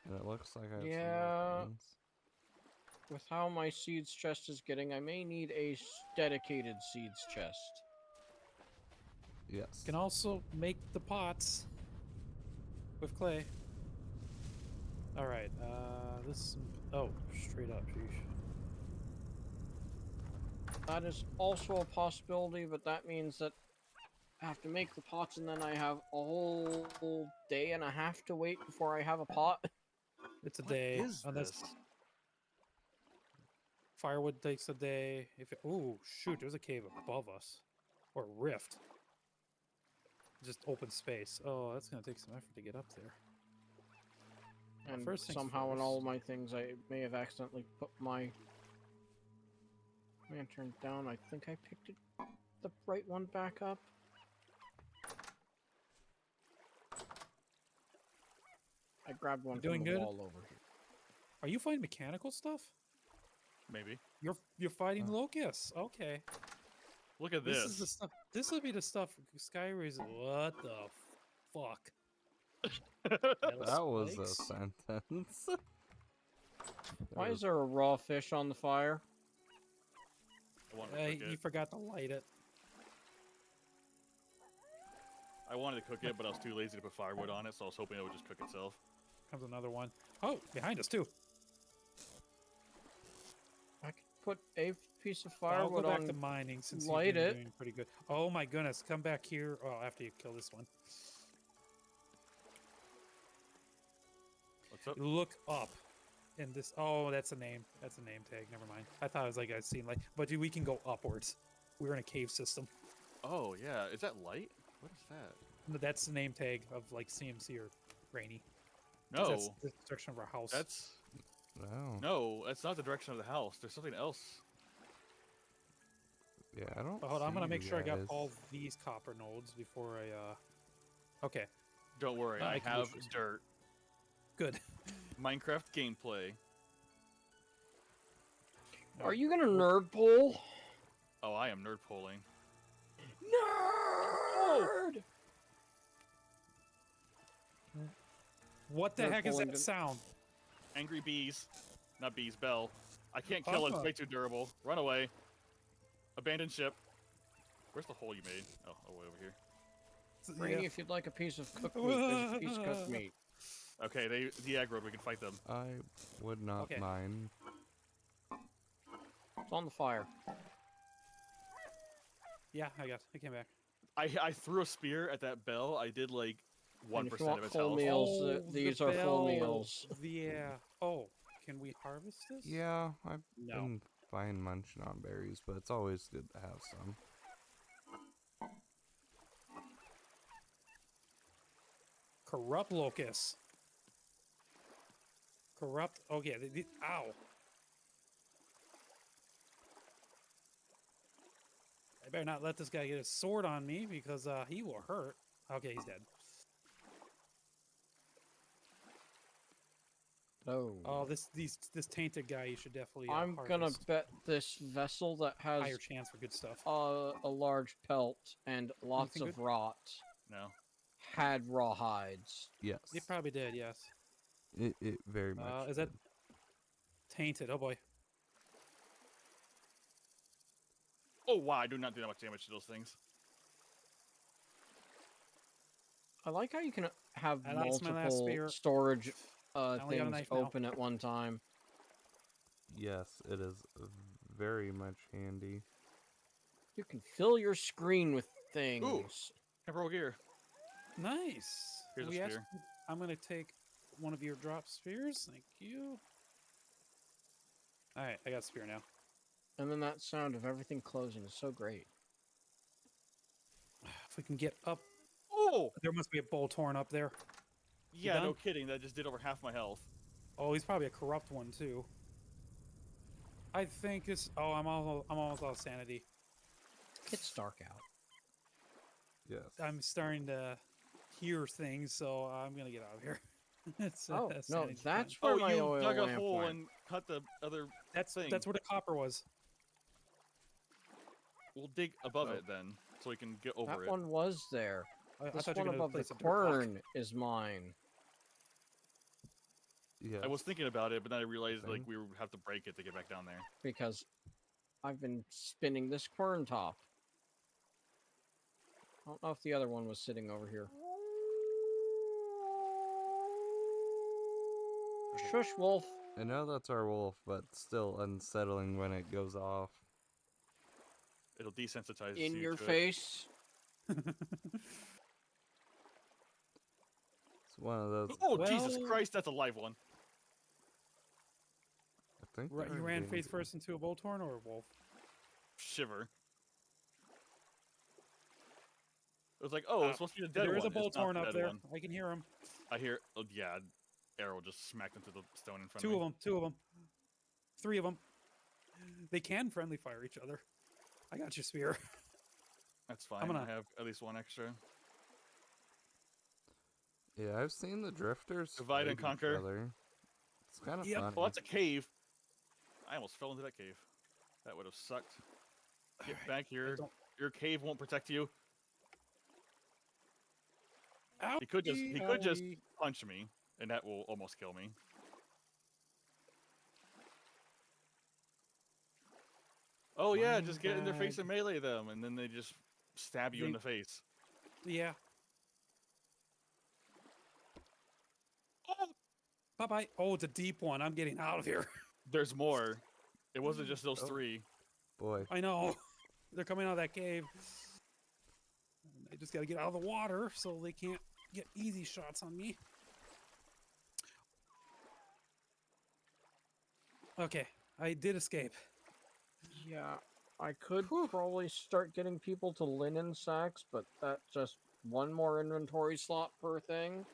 And it looks like I have Yeah. some more things. With how my seeds chest is getting, I may need a dedicated seeds chest. Yes. Can also make the pots with clay. All right. This. Oh, straight up. Sheesh. That is also a possibility, but that means that I have to make the pots and then I have a whole day and a half to wait before I have a pot. It's a What day. is Unless this? firewood takes a day. If it, oh shoot, there's a cave above us, or a rift. Just open space. Oh, that's gonna take some effort to get up there. And First things somehow in all first. my things I may have accidentally put my lantern down. I think I picked it, the right one back up. I grabbed one doing from the good? wall over here. Are you fighting mechanical stuff? Maybe. You're fighting locusts. Okay. Look at This this. is the stuff. This will be the stuff. Skyrays. What the fuck? Metal That was a spikes? sentence. Why is there a raw fish on the fire? I wanted to cook You it. forgot to light it. I wanted to cook it, but I was too lazy to put firewood on it, so I was hoping it would just cook itself. Comes another one. Oh, behind us too. I could put a piece of I'll go firewood back on. to mining since light you've been it. doing pretty good. Oh my goodness, come back here. Oh, after you kill this one. What's up? Look up. In this, oh, that's a name. That's a name tag. Never mind. I thought it was like I'd seen like, but we can go upwards. We're in a cave system. Oh yeah, is that light? What is that? No, that's the name tag of like CMC or Rainy. No, That's the direction of our house. that's No. that's not the direction of the house. There's something else. Yeah, I don't. Oh, hold on, I'm gonna see make you sure I got guys. all these copper nodes before I. Okay, Don't worry, I I can have do this. dirt. good. Minecraft gameplay. Are you gonna nerd pull? Oh, I am nerd pulling. Nerd! What the Nerd heck is pulling that didn't- sound? Angry bees, not bees. Bell. I can't kill it. It's Papa. way too durable. Run away. Abandoned ship. Where's the hole you made? Oh, way over here. Rainy, Yeah. if you'd like a piece of cooked meat, there's a piece of cooked meat. Okay, they aggroed. We can fight them. I would not Okay. mind. It's on the fire. Yeah, I came back. I threw a spear at that bell. I did like And if you 1% want of its full health. meals, Oh, these the are full bell. meals. Yeah. Oh, can we harvest this? Yeah, I've No. been fine munching on berries, but it's always good to have some. Corrupt locust. Corrupt. Okay. Ow. I better not let this guy get his sword on me because he will hurt. Okay, he's dead. Oh, this tainted guy, you should definitely. I'm gonna harvest. bet this vessel that has Higher chance for good stuff. a large pelt and lots Anything of good? rot No. had raw hides. Yes. It probably did. Yes. It very much. Is that did. tainted? Oh boy. Oh wow, I do not do that much damage to those things. I like how you can have I lost my last multiple spear. storage only got a things knife now. open at one time. Yes, it is very much handy. You can fill your screen with things. Temporal gear. Nice. Here's a We spear. I'm gonna take one of your drop spears. Thank you. All right, I got a spear now. And then that sound of everything closing is so great. If we can get up, Oh! there must be a bowl torn up there. Yeah, no done? kidding. That just did over half my health. Oh, he's probably a corrupt one too. I think it's. Oh, I'm almost out of sanity. It's dark out. Yes. I'm starting to hear things, so I'm gonna get out of here. It's, Oh, no, sanity that's decline. where Oh, my you oil dug a lamp hole went. and cut the other That's thing. where the copper was. We'll dig above Oh. it then, so we can get over That it. one was there. I This thought you one were gonna above the place a dirt block. quern is mine. Yes. I was thinking about it, but then I realized like Same. we would have to break it to get back down there. Because I've been spinning this quern top. I don't know if the other one was sitting over here. Shush, wolf. I know that's our wolf, but still unsettling when it goes off. It'll desensitize In you your to it. face. It's one of those. Oh, Jesus Well- Christ, that's a live one. I think You they're ran face endangered. first into a bowl torn or a wolf? Shiver. It was like, oh, it's supposed to be the dead There is one. a bowl It's not torn the up dead there. one. I can hear him. I hear, oh, yeah, arrow just smacked into the stone in front Two of of me. them. 2 of them. 3 of them. They can friendly fire each other. I got your spear. That's fine. gonna- I have at least one extra. Yeah, I've seen the drifters Divide and fight each conquer. other. It's kind of Yep. fun. Oh, that's a cave. I almost fell into that cave. That would have sucked. Get Alright, back here. don't- Your cave won't protect you. Owie, He could just owie. punch me, and that will almost kill me. Oh yeah, just get in their face Bag. and melee them, and then they just stab you in They- the face. Yeah. Oh, Bye bye. Oh, it's a deep one. I'm getting out of here. there's more. It wasn't just those Oh. 3. Boy, I know. They're coming out of that cave. I just gotta get out of the water so they can't get easy shots on me. Okay, I did escape. Yeah, I could probably start getting people to linen sacks, but that's just one more inventory slot per thing.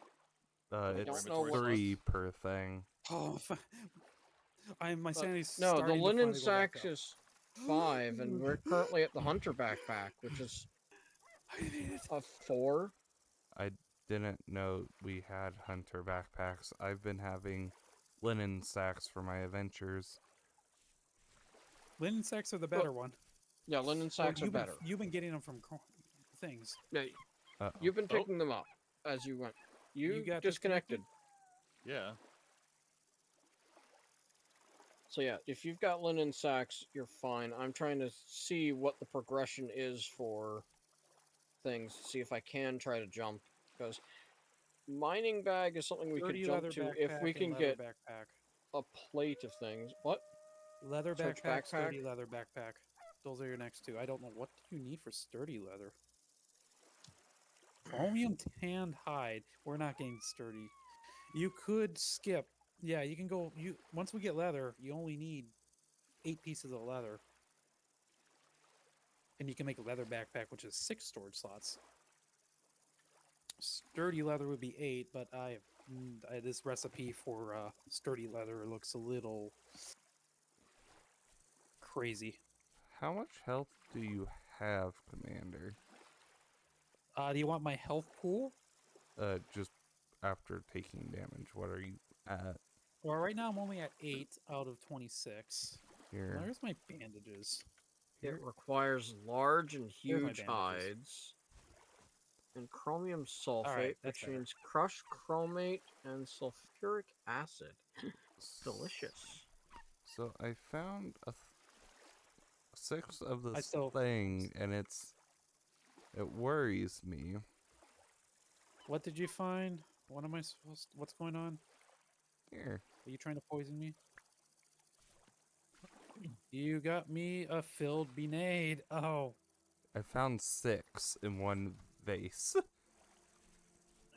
it's don't know what- 3 per thing. Oh, my But sanity's no, the starting to linen finally go back sacks up. is 5, and we're currently at the hunter backpack, which is I made it. a 4. I didn't know we had hunter backpacks. I've been having linen sacks for my adventures. Linen sacks are the better one. Yeah, linen sacks are you've been- better. You've been getting them from things. Yeah, Uh-oh. you've been Oh. picking them up as you went. You, got disconnected. Yeah. So yeah, if you've got linen sacks, you're fine. I'm trying to see what the progression is for things. See if I can try to jump, because mining bag is something we could Sturdy jump leather to if backpack we and can leather get backpack. a plate of things. What? Leather Search backpack, backpack? sturdy leather backpack. Those are your next 2. I don't know what do you need for sturdy leather. Chromium tanned hide. We're not getting sturdy. You could skip. Yeah, you can go. Once we get leather, you only need 8 pieces of leather, and you can make a leather backpack, which is 6 storage slots. Sturdy leather would be 8, but this recipe for sturdy leather looks a little crazy. How much health do you have, Commander? Do you want my health pool? Just after taking damage, what are you at Well, right now I'm only at 8 out of 26. here? Where's my bandages? It requires large and Here's my huge bandages. hides. And chromium sulfate, that's which better. means crushed chromate and sulfuric acid. Delicious. So I found 6 of I this still- thing, and it worries me. What did you find? What am I supposed? What's going on? Here. Are you trying to poison me? You got me a filled grenade. Oh, I found 6 in one vase.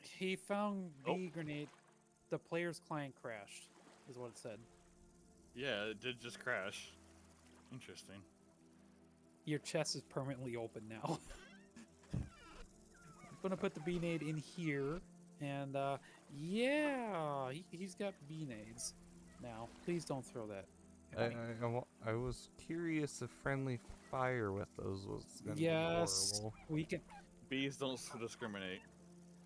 he found Oh. the grenade. The player's client crashed, is what it said. Yeah, it did just crash. Interesting. Your chest is permanently open now. I'm gonna put the grenade in here, and yeah, he's got grenades now. Please don't throw that. at me. I was curious if friendly fire with those was gonna be Yes, horrible. we can. Bees don't discriminate.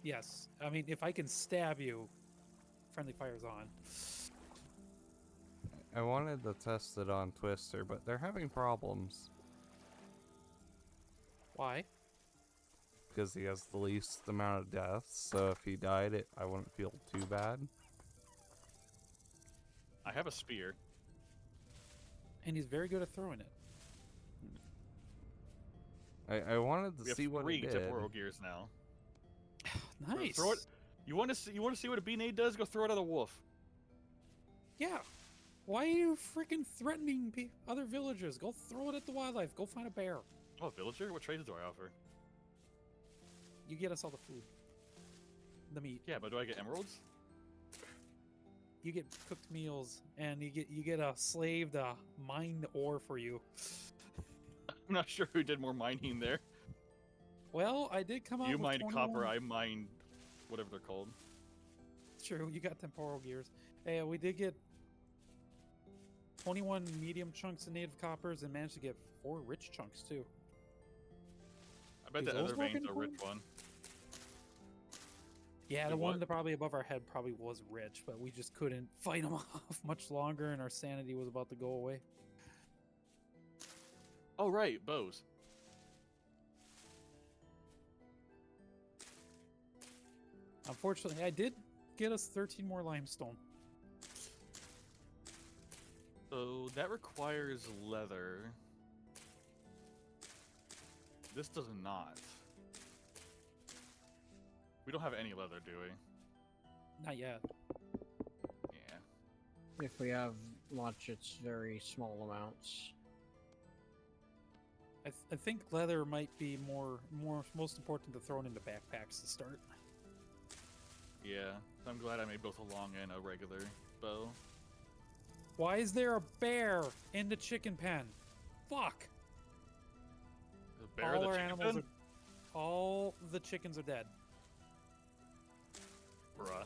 Yes, I mean if I can stab you, friendly fire's on. I wanted to test it on Twister, but they're having problems Why? because he has the least amount of deaths. So if he died, I wouldn't feel too bad. I have a spear. And he's very good at throwing it. I wanted to We have see what 3 it did. temporal gears now. Nice. Throw it. You want to see? You want to see what a bee-nade does? Go throw it at a wolf. Yeah. Why are you freaking threatening other villagers? Go throw it at the wildlife. Go find a bear. Oh, villager. What trades do I offer? You get us all the food. The meat. Yeah, but do I get emeralds? You get cooked meals, and you get a slave to mine the ore for you. I'm not sure who did more mining there. Well, I did come out You with mined 21. copper. I mined whatever they're called. True, you got temporal gears. Hey, we did get 21 medium chunks of native coppers and managed to get 4 rich chunks too. I bet Is the those other vein's working a for rich him? one. Yeah, Wait, the one what? that probably above our head probably was rich, but we just couldn't fight him off much longer, and our sanity was about to go away. Oh right, bows. Unfortunately, I did get us 13 more limestone. So that requires leather. This does not. We don't have any leather, do we? Not yet. Yeah. If we have much, it's very small amounts. I think leather might be most important to throw it into backpacks to start. Yeah. I'm glad I made both a long and a regular bow. Why is there a bear in the chicken pen? Fuck! The bear, all the our chicken animals pen? all the chickens are dead. Bruh.